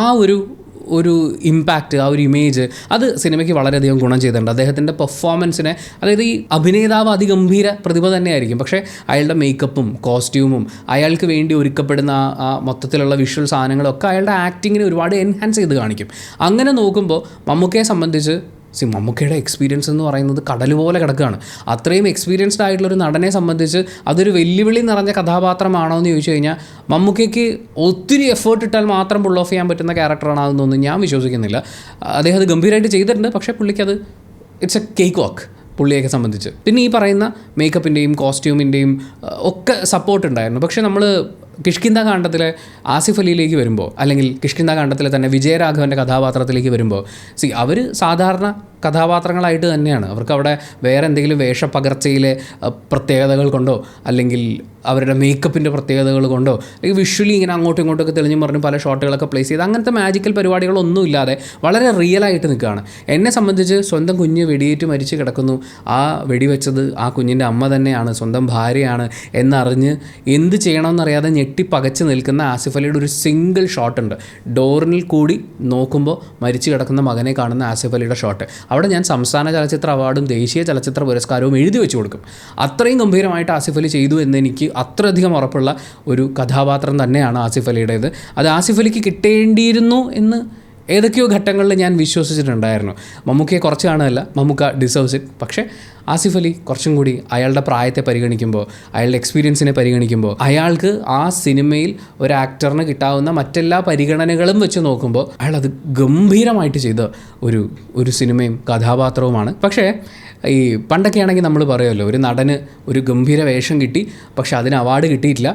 ഒരു ഇമ്പാക്റ്റ്, ആ ഒരു ഇമേജ് അത് സിനിമയ്ക്ക് വളരെയധികം ഗുണം ചെയ്തിട്ടുണ്ട്. അദ്ദേഹത്തിൻ്റെ പെർഫോമൻസിനെ, അതായത് ഈ അഭിനേതാവ് അതിഗംഭീര പ്രതിഭ തന്നെയായിരിക്കും, പക്ഷേ അയാളുടെ മേക്കപ്പും കോസ്റ്റ്യൂമും അയാൾക്ക് വേണ്ടി ഒരുക്കപ്പെടുന്ന ആ മൊത്തത്തിലുള്ള വിഷ്വൽ സാധനങ്ങളൊക്കെ അയാളുടെ ആക്ടിങ്ങിനെ ഒരുപാട് എൻഹാൻസ് ചെയ്ത് കാണിക്കും. അങ്ങനെ നോക്കുമ്പോൾ മമ്മൂക്കയെ സംബന്ധിച്ച് മമ്മൂക്കയുടെ എക്സ്പീരിയൻസ് എന്ന് പറയുന്നത് കടൽ പോലെ കിടക്കുകയാണ്. അത്രയും എക്സ്പീരിയൻസ്ഡ് ആയിട്ടുള്ളൊരു നടനെ സംബന്ധിച്ച് അതൊരു വെല്ലുവിളി നിറഞ്ഞ കഥാപാത്രമാണോ എന്ന് ചോദിച്ചു കഴിഞ്ഞാൽ മമ്മൂക്കയ്ക്ക് ഒത്തിരി എഫേർട്ട് ഇട്ടാൽ മാത്രം പുൾ ഓഫ് ചെയ്യാൻ പറ്റുന്ന ക്യാരക്ടറാണെന്നൊന്നും ഞാൻ വിശ്വസിക്കുന്നില്ല. അദ്ദേഹം അത് ഗംഭീരമായിട്ട് ചെയ്തിട്ടുണ്ട്. പക്ഷേ പുള്ളിക്കത് ഇറ്റ്സ് എ കേക്ക് വാക്ക് പുള്ളിയൊക്കെ സംബന്ധിച്ച്. പിന്നെ ഈ പറയുന്ന മേക്കപ്പിൻ്റെയും കോസ്റ്റ്യൂമിൻ്റെയും ഒക്കെ സപ്പോർട്ട് ഉണ്ടായിരുന്നു. പക്ഷേ നമ്മൾ കിഷ്കിന്ദ കാണ്ഡത്തിലെ ആസിഫ് അലിയിലേക്ക് വരുമ്പോൾ, അല്ലെങ്കിൽ കിഷ്കിന്ദ കാണ്ഡത്തിലെ തന്നെ വിജയരാഘവൻ്റെ കഥാപാത്രത്തിലേക്ക് വരുമ്പോൾ അവർ സാധാരണ കഥാപാത്രങ്ങളായിട്ട് തന്നെയാണ്. അവർക്ക് അവിടെ വേറെ എന്തെങ്കിലും വേഷപ്പകർച്ചയിലെ പ്രത്യേകതകൾ കൊണ്ടോ അല്ലെങ്കിൽ അവരുടെ മേക്കപ്പിൻ്റെ പ്രത്യേകതകൾ കൊണ്ടോ അല്ലെങ്കിൽ വിഷ്വലി ഇങ്ങനെ അങ്ങോട്ടും ഇങ്ങോട്ടൊക്കെ തെളിഞ്ഞു പറഞ്ഞ് പല ഷോട്ടുകളൊക്കെ പ്ലേസ് ചെയ്ത് അങ്ങനത്തെ മാജിക്കൽ പരിപാടികളൊന്നും ഇല്ലാതെ വളരെ റിയലായിട്ട് നിൽക്കുകയാണ്. എന്നെ സംബന്ധിച്ച് സ്വന്തം കുഞ്ഞ് വെടിയേറ്റ് മരിച്ച് കിടക്കുന്നു, ആ വെടിവെച്ചത് ആ കുഞ്ഞിൻ്റെ അമ്മ തന്നെയാണ്, സ്വന്തം ഭാര്യയാണ് എന്നറിഞ്ഞ് എന്ത് ചെയ്യണമെന്നറിയാതെ ഞെട്ടിപ്പകച്ച് നിൽക്കുന്ന ആസിഫ് അലിയുടെ ഒരു സിംഗിൾ ഷോട്ടുണ്ട്. ഡോറിനിൽ കൂടി നോക്കുമ്പോൾ മരിച്ചു കിടക്കുന്ന മകനെ കാണുന്ന ആസിഫ് അലിയുടെ ഷോട്ട്. അവിടെ ഞാൻ സംസ്ഥാന ചലച്ചിത്ര അവാർഡും ദേശീയ ചലച്ചിത്ര പുരസ്കാരവും എഴുതി വെച്ച് കൊടുക്കും. അത്രയും ഗംഭീരമായിട്ട് ആസിഫ് അലി ചെയ്തു എന്നെനിക്ക് അത്രയധികം ഉറപ്പുള്ള ഒരു കഥാപാത്രം തന്നെയാണ് ആസിഫ് അലിയുടേത്. അത് ആസിഫ് അലിക്ക് കിട്ടേണ്ടിയിരുന്നു എന്ന് ഏതൊക്കെയോ ഘട്ടങ്ങളിൽ ഞാൻ വിശ്വസിച്ചിട്ടുണ്ടായിരുന്നു. മമ്മൂക്കയെ കുറച്ച് കാണുകയല്ല, മമ്മൂക്ക ഡിസേർവ്സ് ഇറ്റ്. പക്ഷേ ആസിഫ് അലി കുറച്ചും കൂടി അയാളുടെ പ്രായത്തെ പരിഗണിക്കുമ്പോൾ, അയാളുടെ എക്സ്പീരിയൻസിനെ പരിഗണിക്കുമ്പോൾ, അയാൾക്ക് ആ സിനിമയിൽ ഒരു ആക്ടറിന് കിട്ടാവുന്ന മറ്റെല്ലാ പരിഗണനകളും വെച്ച് നോക്കുമ്പോൾ അയാൾ അത് ഗംഭീരമായിട്ട് ചെയ്ത ഒരു സിനിമയും കഥാപാത്രവുമാണ്. പക്ഷേ ഈ പണ്ടൊക്കെ ആണെങ്കിൽ നമ്മൾ പറയുമല്ലോ, ഒരു നടന് ഒരു ഗംഭീര വേഷം കിട്ടി പക്ഷെ അതിന് അവാർഡ് കിട്ടിയിട്ടില്ല,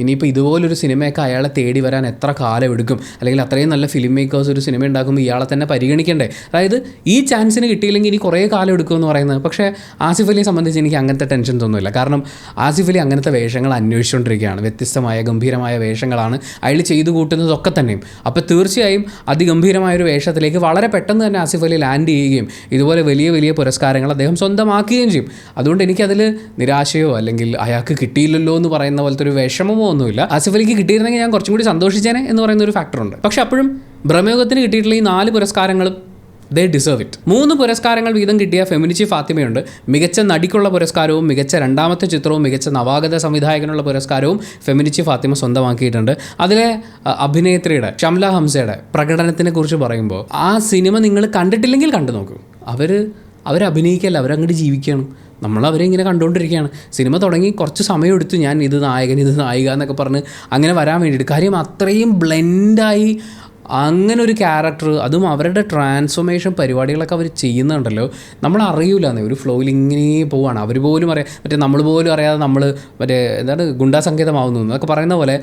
ഇനിയിപ്പോൾ ഇതുപോലൊരു സിനിമയൊക്കെ അയാളെ തേടി വരാൻ എത്ര കാലം എടുക്കും, അല്ലെങ്കിൽ അത്രയും നല്ല ഫിലിം മേക്കേഴ്സ് ഒരു സിനിമ ഉണ്ടാക്കുമ്പോൾ ഇയാളെ തന്നെ പരിഗണിക്കണ്ടേ, അതായത് ഈ ചാൻസിന് കിട്ടിയില്ലെങ്കിൽ ഇനി കുറേ കാലം എടുക്കുമെന്ന് പറയുന്നത്. പക്ഷേ ആസിഫ് അലിയെ സംബന്ധിച്ച് എനിക്ക് അങ്ങനത്തെ ടെൻഷൻസ് ഒന്നുമില്ല. കാരണം ആസിഫ് അലി അങ്ങനത്തെ വേഷങ്ങൾ അന്വേഷിച്ചുകൊണ്ടിരിക്കുകയാണ്. വ്യത്യസ്തമായ ഗംഭീരമായ വേഷങ്ങളാണ് അയാൾ ചെയ്തു കൂട്ടുന്നതൊക്കെ തന്നെയും. അപ്പോൾ തീർച്ചയായും അതിഗംഭീരമായൊരു വേഷത്തിലേക്ക് വളരെ പെട്ടെന്ന് തന്നെ ആസിഫ് അലി ലാൻഡ് ചെയ്യുകയും ഇതുപോലെ വലിയ വലിയ പുരസ്കാരങ്ങൾ അദ്ദേഹം സ്വന്തമാക്കുകയും ചെയ്യും. അതുകൊണ്ട് എനിക്കതിൽ നിരാശയോ അല്ലെങ്കിൽ അയാൾക്ക് കിട്ടിയില്ലല്ലോ എന്ന് പറയുന്ന പോലത്തെ ഒരു വിഷമമോ ഒന്നുമില്ല. ആസിഫ് അലിക്ക് കിട്ടിയിരുന്നെങ്കിൽ ഞാൻ കുറച്ചും കൂടി സന്തോഷിച്ചേനെ എന്ന് പറയുന്ന ഒരു ഫാക്ടറുണ്ട്. പക്ഷെ അപ്പോഴും ബ്രഹ്മയോഗത്തിന് കിട്ടിയിട്ടുള്ള ഈ 4 പുരസ്കാരങ്ങളും ദേ ഡിസേർവ് ഇറ്റ്. 3 പുരസ്കാരങ്ങൾ വീതം കിട്ടിയ ഫെമിനിച്ചി ഫാത്തിമയുണ്ട്. മികച്ച നടിക്കുള്ള പുരസ്കാരവും മികച്ച രണ്ടാമത്തെ ചിത്രവും മികച്ച നവാഗത സംവിധായകനുള്ള പുരസ്കാരവും ഫെമിനിച്ചി ഫാത്തിമ സ്വന്തമാക്കിയിട്ടുണ്ട്. അതിലെ അഭിനേത്രിയുടെ ഷംല ഹംസയുടെ പ്രകടനത്തിനെ കുറിച്ച് പറയുമ്പോൾ ആ സിനിമ നിങ്ങൾ കണ്ടിട്ടില്ലെങ്കിൽ കണ്ടു നോക്കൂ. അവരഭിനയിക്കല്ല, അവരങ്ങോട്ട് ജീവിക്കുകയാണ്. നമ്മളവരെ ഇങ്ങനെ കണ്ടുകൊണ്ടിരിക്കുകയാണ്. സിനിമ തുടങ്ങി കുറച്ച് സമയമെടുത്തു ഞാൻ ഇത് നായകൻ ഇത് നായിക എന്നൊക്കെ പറഞ്ഞ് അങ്ങനെ വരാൻ വേണ്ടിയിട്ട്. കാര്യം അത്രയും ബ്ലെൻഡായി അങ്ങനെ ഒരു ക്യാരക്ടർ, അതും അവരുടെ ട്രാൻസ്ഫോർമേഷൻ പരിപാടികളൊക്കെ അവർ ചെയ്യുന്നുണ്ടല്ലോ, നമ്മൾ അറിയില്ല എന്നേ. ഒരു ഫ്ലോയിൽ ഇങ്ങനെ പോവാണ്. അവർ പോലും മറ്റേ നമ്മൾ പോലും അറിയാതെ നമ്മൾ എന്താണ് ഗുണ്ടാസങ്കേതമാവുന്നു എന്നൊക്കെ പറയുന്ന പോലെ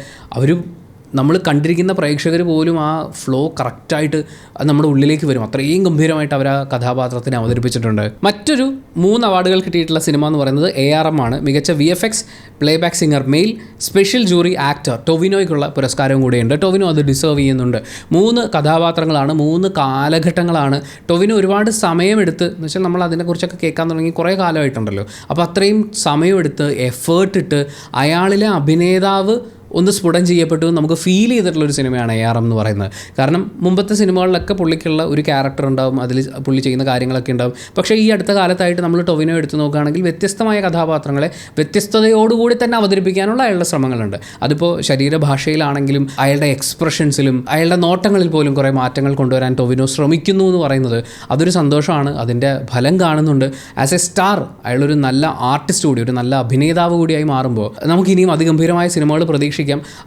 നമ്മൾ കണ്ടിരിക്കുന്ന പ്രേക്ഷകർ പോലും ആ ഫ്ലോ കറക്റ്റായിട്ട് അത് നമ്മുടെ ഉള്ളിലേക്ക് വരും. അത്രയും ഗംഭീരമായിട്ട് അവർ ആ കഥാപാത്രത്തിനെ അവതരിപ്പിച്ചിട്ടുണ്ട്. മറ്റൊരു 3 അവാർഡുകൾ കിട്ടിയിട്ടുള്ള സിനിമ എന്ന് പറയുന്നത് ARM ആണ്. മികച്ച VFX, playback singer male, special jury actor ടൊവിനോയ്ക്കുള്ള പുരസ്കാരവും കൂടെയുണ്ട്. ടൊവിനോ അത് ഡിസേർവ് ചെയ്യുന്നുണ്ട്. 3 കഥാപാത്രങ്ങളാണ്, 3 കാലഘട്ടങ്ങളാണ്. ടൊവിനോ ഒരുപാട് സമയമെടുത്ത്, എന്ന് വെച്ചാൽ നമ്മൾ അതിനെക്കുറിച്ചൊക്കെ കേൾക്കാൻ തുടങ്ങി കുറേ കാലമായിട്ടുണ്ടല്ലോ. അപ്പോൾ അത്രയും സമയമെടുത്ത് എഫേർട്ട് ഇട്ട് അയാളിലെ അഭിനേതാവ് ഒന്ന് സ്ഫുടം ചെയ്യപ്പെട്ടു നമുക്ക് ഫീൽ ചെയ്തിട്ടുള്ളൊരു സിനിമയാണ് ARM എന്ന് പറയുന്നത്. കാരണം മുമ്പത്തെ സിനിമകളിലൊക്കെ പുള്ളിക്കുള്ള ഒരു ക്യാരക്ടർ ഉണ്ടാവും, അതിൽ പുള്ളി ചെയ്യുന്ന കാര്യങ്ങളൊക്കെ ഉണ്ടാവും. പക്ഷേ ഈ അടുത്ത കാലത്തായിട്ട് നമ്മൾ ടൊവിനോ എടുത്ത് നോക്കുകയാണെങ്കിൽ വ്യത്യസ്തമായ കഥാപാത്രങ്ങളെ വ്യത്യസ്തതയോടുകൂടി തന്നെ അവതരിപ്പിക്കാനുള്ള അയാളുടെ ശ്രമങ്ങളുണ്ട്. അതിപ്പോൾ ശരീരഭാഷയിലാണെങ്കിലും അയാളുടെ എക്സ്പ്രഷൻസിലും അയാളുടെ നോട്ടങ്ങളിൽ പോലും കുറേ മാറ്റങ്ങൾ കൊണ്ടുവരാൻ ടൊവിനോ ശ്രമിക്കുന്നു എന്ന് പറയുന്നത് അതൊരു സന്തോഷമാണ്. അതിൻ്റെ ഫലം കാണുന്നുണ്ട്. ആസ് എ സ്റ്റാർ അയാളൊരു നല്ല ആർട്ടിസ്റ്റ് കൂടി, ഒരു നല്ല അഭിനേതാവ് കൂടിയായി മാറുമ്പോൾ നമുക്കിനിയും അതിഗംഭീരമായ സിനിമകൾ പ്രതീക്ഷിക്കാം.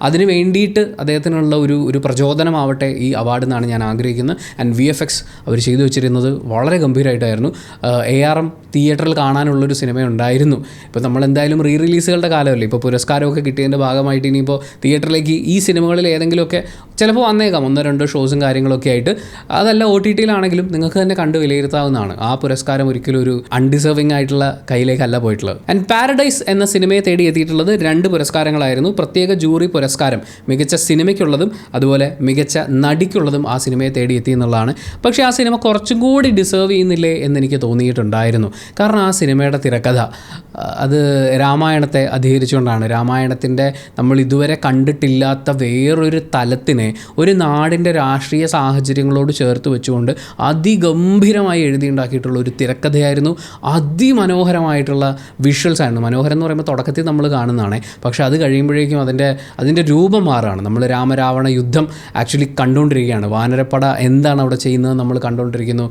അതിന് വേണ്ടിയിട്ട് അദ്ദേഹത്തിനുള്ള ഒരു പ്രചോദനമാവട്ടെ ഈ അവാർഡ് എന്നാണ് ഞാൻ ആഗ്രഹിക്കുന്നത്. ആൻഡ് VFX അവർ ചെയ്തു വെച്ചിരുന്നത് വളരെ ഗംഭീരമായിട്ടായിരുന്നു. ARM തിയേറ്ററിൽ കാണാനുള്ളൊരു സിനിമ ഉണ്ടായിരുന്നു. ഇപ്പോൾ നമ്മളെന്തായാലും റിലീസുകളുടെ കാലമല്ലേ, ഇപ്പോൾ പുരസ്കാരമൊക്കെ കിട്ടിയതിൻ്റെ ഭാഗമായിട്ട് ഇനിയിപ്പോൾ തിയേറ്ററിലേക്ക് ഈ സിനിമകളിൽ ഏതെങ്കിലുമൊക്കെ ചിലപ്പോൾ വന്നേക്കാം 1-2 ഷോസും കാര്യങ്ങളൊക്കെ ആയിട്ട്. അതല്ല OTT-യിലാണെങ്കിലും നിങ്ങൾക്ക് തന്നെ കണ്ട് വിലയിരുത്താവുന്നതാണ്. ആ പുരസ്കാരം ഒരിക്കലും ഒരു അൺഡിസേർവിംഗ് ആയിട്ടുള്ള കയ്യിലേക്കല്ല പോയിട്ടുള്ളത്. ആൻഡ് പാരഡൈസ് എന്ന സിനിമയെ തേടി എത്തിയിട്ടുള്ളത് 2 പുരസ്കാരങ്ങളായിരുന്നു. പ്രത്യേക ജൂറി പുരസ്കാരം മികച്ച സിനിമയ്ക്കുള്ളതും അതുപോലെ മികച്ച നടിക്കുള്ളതും ആ സിനിമയെ തേടി എത്തി എന്നുള്ളതാണ്. പക്ഷേ ആ സിനിമ കുറച്ചും കൂടി ഡിസേർവ് ചെയ്യുന്നില്ലേ എന്നെനിക്ക് തോന്നിയിട്ടുണ്ടായിരുന്നു. കാരണം ആ സിനിമയുടെ തിരക്കഥ അത് രാമായണത്തെ അധികരിച്ചുകൊണ്ടാണ്. രാമായണത്തിൻ്റെ നമ്മൾ ഇതുവരെ കണ്ടിട്ടില്ലാത്ത വേറൊരു തലത്തിനെ ഒരു നാടിൻ്റെ രാഷ്ട്രീയ സാഹചര്യങ്ങളോട് ചേർത്ത് വെച്ചുകൊണ്ട് അതിഗംഭീരമായി എഴുതിയുണ്ടാക്കിയിട്ടുള്ള ഒരു തിരക്കഥയായിരുന്നു. അതിമനോഹരമായിട്ടുള്ള വിഷ്വൽസ് ആയിരുന്നു. മനോഹരം എന്ന് പറയുമ്പോൾ തുടക്കത്തിൽ നമ്മൾ കാണുന്നതാണ്, പക്ഷേ അത് കഴിയുമ്പോഴേക്കും അതിൻ്റെ രൂപം മാറുകയാണ്. നമ്മൾ രാമരാവണ യുദ്ധം ആക്ച്വലി കണ്ടുകൊണ്ടിരിക്കുകയാണ്. വാനരപ്പട എന്താണ് അവിടെ ചെയ്യുന്നത് നമ്മൾ കണ്ടുകൊണ്ടിരിക്കുന്നു.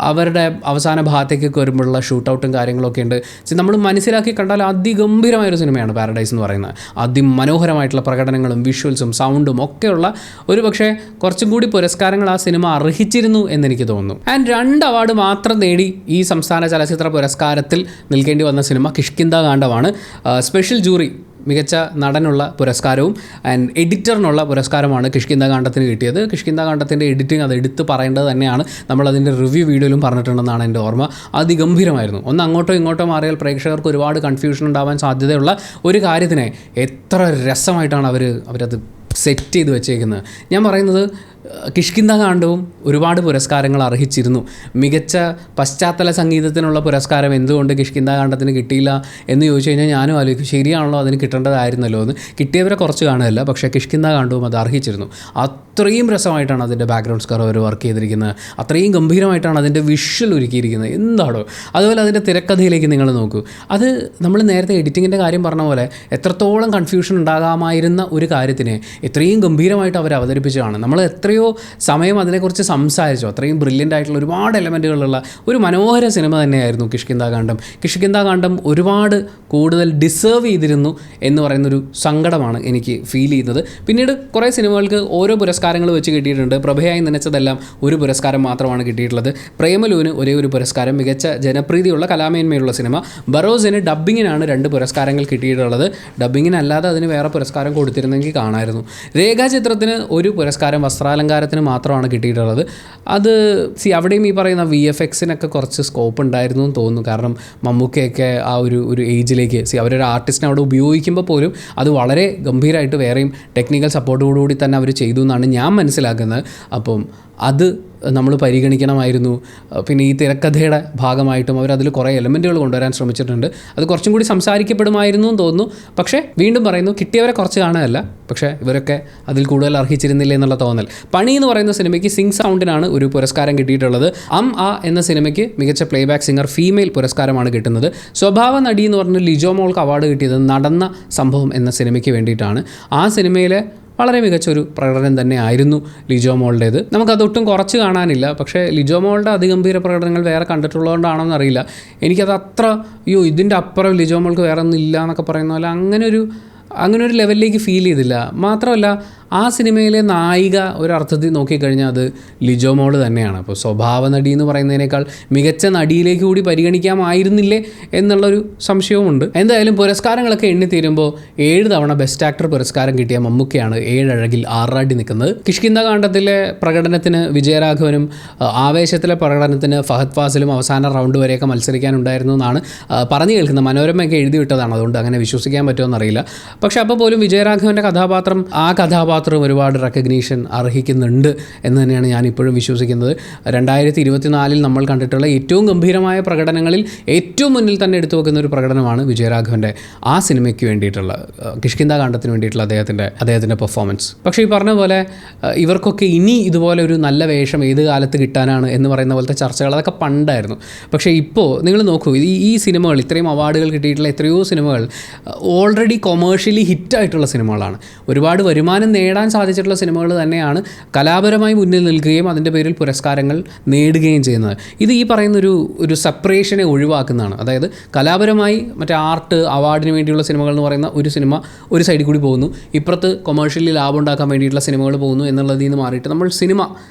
അവരുടെ അവസാന ഭാഗത്തേക്കൊക്കെ വരുമ്പോഴുള്ള ഷൂട്ടൗട്ടും കാര്യങ്ങളൊക്കെ ഉണ്ട്. നമ്മൾ മനസ്സിലാക്കി കണ്ടാൽ അതിഗംഭീരമായൊരു സിനിമയാണ് പാരഡൈസ് എന്ന് പറയുന്നത്. അതിമനോഹരമായിട്ടുള്ള പ്രകടനങ്ങളും വിഷ്വൽസും സൗണ്ടും ഒക്കെയുള്ള ഒരു പക്ഷേ കുറച്ചും കൂടി പുരസ്കാരങ്ങൾ ആ സിനിമ അർഹിച്ചിരുന്നു എന്നെനിക്ക് തോന്നുന്നു. ആൻഡ് 2 അവാർഡ് മാത്രം നേടി ഈ സംസ്ഥാന ചലച്ചിത്ര പുരസ്കാരത്തിൽ നിൽക്കേണ്ടി വന്ന സിനിമ കിഷ്കിന്ധാകാണ്ഡമാണ്. സ്പെഷ്യൽ ജൂറി മികച്ച നടനുള്ള പുരസ്കാരവും ആൻഡ് എഡിറ്ററിനുള്ള പുരസ്കാരമാണ് കിഷ്കിന്ധാകാണ്ഡത്തിന് കിട്ടിയത്. കിഷ്കിന്ധാകാണ്ഡത്തിൻ്റെ എഡിറ്റിംഗ് അത് എടുത്ത് പറയേണ്ടത് തന്നെയാണ്. നമ്മളതിൻ്റെ റിവ്യൂ വീഡിയോയിലും പറഞ്ഞിട്ടുണ്ടെന്നാണ് എൻ്റെ ഓർമ്മ. അതിഗംഭീരമായിരുന്നു. ഒന്ന് അങ്ങോട്ടോ ഇങ്ങോട്ടോ മാറിയാൽ പ്രേക്ഷകർക്ക് ഒരുപാട് കൺഫ്യൂഷൻ ഉണ്ടാവാൻ സാധ്യതയുള്ള ഒരു കാര്യത്തിനെ എത്ര രസമായിട്ടാണ് അവരത് സെറ്റ് ചെയ്ത് വെച്ചേക്കുന്നത്. ഞാൻ പറയുന്നത് കിഷ്കിന്ധാകാണ്ഡവും ഒരുപാട് പുരസ്കാരങ്ങൾ അർഹിച്ചിരുന്നു. മികച്ച പശ്ചാത്തല സംഗീതത്തിനുള്ള പുരസ്കാരം എന്തുകൊണ്ട് കിഷ്കിന്ധാകാണ്ഡത്തിന് കിട്ടിയില്ല എന്ന് ചോദിച്ചു കഴിഞ്ഞാൽ ഞാനും ആലോചിക്കും, ശരിയാണല്ലോ, അതിന് കിട്ടേണ്ടതായിരുന്നല്ലോ എന്ന്. കിട്ടിയവരെ കുറച്ച് കാണുകയല്ല, പക്ഷേ കിഷ്കിന്ധാകാണ്ഡവും അത് അർഹിച്ചിരുന്നു. അത്രയും രസമായിട്ടാണ് അതിൻ്റെ ബാക്ക്ഗ്രൗണ്ട് സ്കോർ അവർ വർക്ക് ചെയ്തിരിക്കുന്നത്. അത്രയും ഗംഭീരമായിട്ടാണ് അതിൻ്റെ വിഷ്വൽ ഒരുക്കിയിരിക്കുന്നത്. എന്താണോ അതുപോലെ അതിൻ്റെ തിരക്കഥയിലേക്ക് നിങ്ങൾ നോക്കൂ. അത് നമ്മൾ നേരത്തെ എഡിറ്റിങ്ങിൻ്റെ കാര്യം പറഞ്ഞ പോലെ എത്രത്തോളം കൺഫ്യൂഷൻ ഉണ്ടാകാമായിരുന്ന ഒരു കാര്യത്തിനെ എത്രയും ഗംഭീരമായിട്ട് അവർ അവതരിപ്പിച്ചതാണ്. നമ്മൾ എത്രയോ സമയം അതിനെക്കുറിച്ച് സംസാരിച്ചു. അത്രയും ബ്രില്യൻ്റ് ആയിട്ടുള്ള ഒരുപാട് എലമെൻറ്റുകളുള്ള ഒരു മനോഹര സിനിമ തന്നെയായിരുന്നു കിഷ്കിന്ധാകാണ്ഡം. കിഷ്കിന്ധാകാണ്ഡം ഒരുപാട് കൂടുതൽ ഡിസേർവ് ചെയ്തിരുന്നു എന്ന് പറയുന്നൊരു സങ്കടമാണ് എനിക്ക് ഫീൽ ചെയ്യുന്നത്. പിന്നീട് കുറേ സിനിമകൾക്ക് ഓരോ പുരസ്കാരങ്ങൾ വെച്ച് കിട്ടിയിട്ടുണ്ട്. പ്രഭയായി നനച്ചതെല്ലാം ഒരു പുരസ്കാരം മാത്രമാണ് കിട്ടിയിട്ടുള്ളത്. പ്രേമലുവിന് ഒരേ ഒരു പുരസ്കാരം. മികച്ച ജനപ്രീതിയുള്ള കലാമേന്മയുള്ള സിനിമ. ബറോസിന് ഡബ്ബിങ്ങിനാണ് 2 പുരസ്കാരങ്ങൾ കിട്ടിയിട്ടുള്ളത്. ഡബ്ബിങ്ങിനല്ലാതെ അതിന് വേറെ പുരസ്കാരം കൊടുത്തിരുന്നെങ്കിൽ കാണാമായിരുന്നു. രേഖാചിത്രത്തിന് ഒരു പുരസ്കാരം, വസ്ത്രാലങ്കാരത്തിന് മാത്രമാണ് കിട്ടിയിട്ടുള്ളത്. അത് അവിടെയും ഈ പറയുന്ന VFXനൊക്കെ കുറച്ച് സ്കോപ്പ് ഉണ്ടായിരുന്നു എന്ന് തോന്നുന്നു. കാരണം മമ്മൂക്കയൊക്കെ ആ ഒരു ഏജിലേക്ക് അവരൊരു ആർട്ടിസ്റ്റിനെ അവിടെ ഉപയോഗിക്കുമ്പോൾ പോലും അത് വളരെ ഗംഭീരമായിട്ട് വേറെയും ടെക്നിക്കൽ സപ്പോർട്ടോടുകൂടി തന്നെ അവർ ചെയ്തു എന്നാണ് ഞാൻ മനസ്സിലാക്കുന്നത്. അപ്പം അത് നമ്മൾ പരിഗണിക്കണമായിരുന്നു. പിന്നെ ഈ തിരക്കഥയുടെ ഭാഗമായിട്ടും അവരതിൽ കുറേ എലമെൻറ്റുകൾ കൊണ്ടുവരാൻ ശ്രമിച്ചിട്ടുണ്ട്. അത് കുറച്ചും കൂടി സംസാരിക്കപ്പെടുമായിരുന്നു എന്ന് തോന്നുന്നു. പക്ഷേ വീണ്ടും പറയുന്നു, കിട്ടിയവരെ കുറച്ച് കാണുകയല്ല, പക്ഷേ ഇവരൊക്കെ അതിൽ കൂടുതൽ അർഹിച്ചിരുന്നില്ല എന്നുള്ള തോന്നൽ. പണി എന്ന് പറയുന്ന സിനിമയ്ക്ക് സിംഗ് സൗണ്ടിനാണ് ഒരു പുരസ്കാരം കിട്ടിയിട്ടുള്ളത്. എന്ന സിനിമയ്ക്ക് മികച്ച പ്ലേബാക്ക് സിംഗർ ഫീമെയിൽ പുരസ്കാരമാണ് കിട്ടുന്നത്. സ്വഭാവ നടി എന്ന് പറഞ്ഞ് ലിജോ മോൾക്ക് അവാർഡ് കിട്ടിയത് നടന്ന സംഭവം എന്ന സിനിമയ്ക്ക് വേണ്ടിയിട്ടാണ്. ആ സിനിമയിലെ വളരെ മികച്ചൊരു പ്രകടനം തന്നെ ആയിരുന്നു ലിജോ മോളുടേത്. നമുക്കതൊട്ടും കുറച്ച് കാണാനില്ല. പക്ഷേ ലിജോ മോളുടെ അതിഗംഭീര പ്രകടനങ്ങൾ വേറെ കണ്ടിട്ടുള്ളതുകൊണ്ടാണോ എന്നറിയില്ല, എനിക്കത് അത്ര ഇതിൻ്റെ അപ്പുറം ലിജോ മോൾക്ക് വേറെ ഒന്നും ഇല്ല എന്നൊക്കെ പറയുന്ന പോലെ അങ്ങനെ ഒരു ലെവലിലേക്ക് ഫീൽ ചെയ്തില്ല. മാത്രമല്ല ആ സിനിമയിലെ നായിക ഒരർത്ഥത്തിൽ നോക്കിക്കഴിഞ്ഞാൽ അത് ലിജോ മോള് തന്നെയാണ്. അപ്പോൾ സ്വഭാവ നടി എന്ന് പറയുന്നതിനേക്കാൾ മികച്ച നടിയിലേക്ക് കൂടി പരിഗണിക്കാമായിരുന്നില്ലേ എന്നുള്ളൊരു സംശയവുമുണ്ട്. എന്തായാലും പുരസ്കാരങ്ങളൊക്കെ എണ്ണി തീരുമ്പോൾ 7 തവണ ബെസ്റ്റ് ആക്ടർ പുരസ്കാരം കിട്ടിയ മമ്മൂക്കയാണ് 7 അഴകിൽ ആറാടി നിൽക്കുന്നത്. കിഷ്കിന്ധാകാന്ഡത്തിലെ പ്രകടനത്തിന് വിജയരാഘവനും ആവേശത്തിലെ പ്രകടനത്തിന് ഫഹദ് ഫാസിലും അവസാന റൗണ്ട് വരെയൊക്കെ മത്സരിക്കാനുണ്ടായിരുന്നു എന്നാണ് പറഞ്ഞു കേൾക്കുന്നത്. മനോരമയൊക്കെ എഴുതി വിട്ടതാണ്, അതുകൊണ്ട് അങ്ങനെ വിശ്വസിക്കാൻ പറ്റുമോ എന്നറിയില്ല. പക്ഷെ അപ്പോൾ പോലും വിജയരാഘവൻ്റെ കഥാപാത്രം ഒരുപാട് റെക്കഗ്നീഷൻ അർഹിക്കുന്നുണ്ട് എന്ന് തന്നെയാണ് ഞാൻ ഇപ്പോഴും വിശ്വസിക്കുന്നത്. 2024 നമ്മൾ കണ്ടിട്ടുള്ള ഏറ്റവും ഗംഭീരമായ പ്രകടനങ്ങളിൽ ഏറ്റവും മുന്നിൽ തന്നെ എടുത്തു വെക്കുന്ന ഒരു പ്രകടനമാണ് വിജയരാഘവൻ്റെ ആ സിനിമയ്ക്ക് വേണ്ടിയിട്ടുള്ള കിഷ്കിന്ധാകാന്ഡത്തിന് വേണ്ടിയിട്ടുള്ള അദ്ദേഹത്തിൻ്റെ പെർഫോമൻസ്. പക്ഷേ ഈ പറഞ്ഞ പോലെ ഇവർക്കൊക്കെ ഇനി ഇതുപോലെ ഒരു നല്ല വേഷം ഏത് കാലത്ത് കിട്ടാനാണ് എന്ന് പറയുന്ന പോലത്തെ ചർച്ചകൾ അതൊക്കെ പണ്ടായിരുന്നു. പക്ഷേ ഇപ്പോൾ നിങ്ങൾ നോക്കൂ, ഈ സിനിമകൾ ഇത്രയും അവാർഡുകൾ കിട്ടിയിട്ടുള്ള എത്രയോ സിനിമകൾ ഓൾറെഡി കൊമേഴ്ഷ്യലി ഹിറ്റായിട്ടുള്ള സിനിമകളാണ്. ഒരുപാട് വരുമാനം നേടാൻ സാധിച്ചിട്ടുള്ള സിനിമകൾ തന്നെയാണ് കലാപരമായി മുന്നിൽ നിൽക്കുകയും അതിൻ്റെ പേരിൽ പുരസ്കാരങ്ങൾ നേടുകയും ചെയ്യുന്നത്. ഇത് ഈ പറയുന്ന ഒരു സെപ്പറേഷനെ ഒഴിവാക്കുന്നതാണ്. അതായത് കലാപരമായി മറ്റേ ആർട്ട് അവാർഡിന് വേണ്ടിയുള്ള സിനിമകൾ എന്ന് പറയുന്ന ഒരു സിനിമ ഒരു സൈഡിൽ കൂടി പോകുന്നു, ഇപ്പുറത്ത് കൊമേഴ്ഷ്യലി ലാഭം ഉണ്ടാക്കാൻ വേണ്ടിയിട്ടുള്ള സിനിമകൾ പോകുന്നു എന്നുള്ളതിൽ നിന്ന് മാറിയിട്ട് നമ്മൾ സിനിമ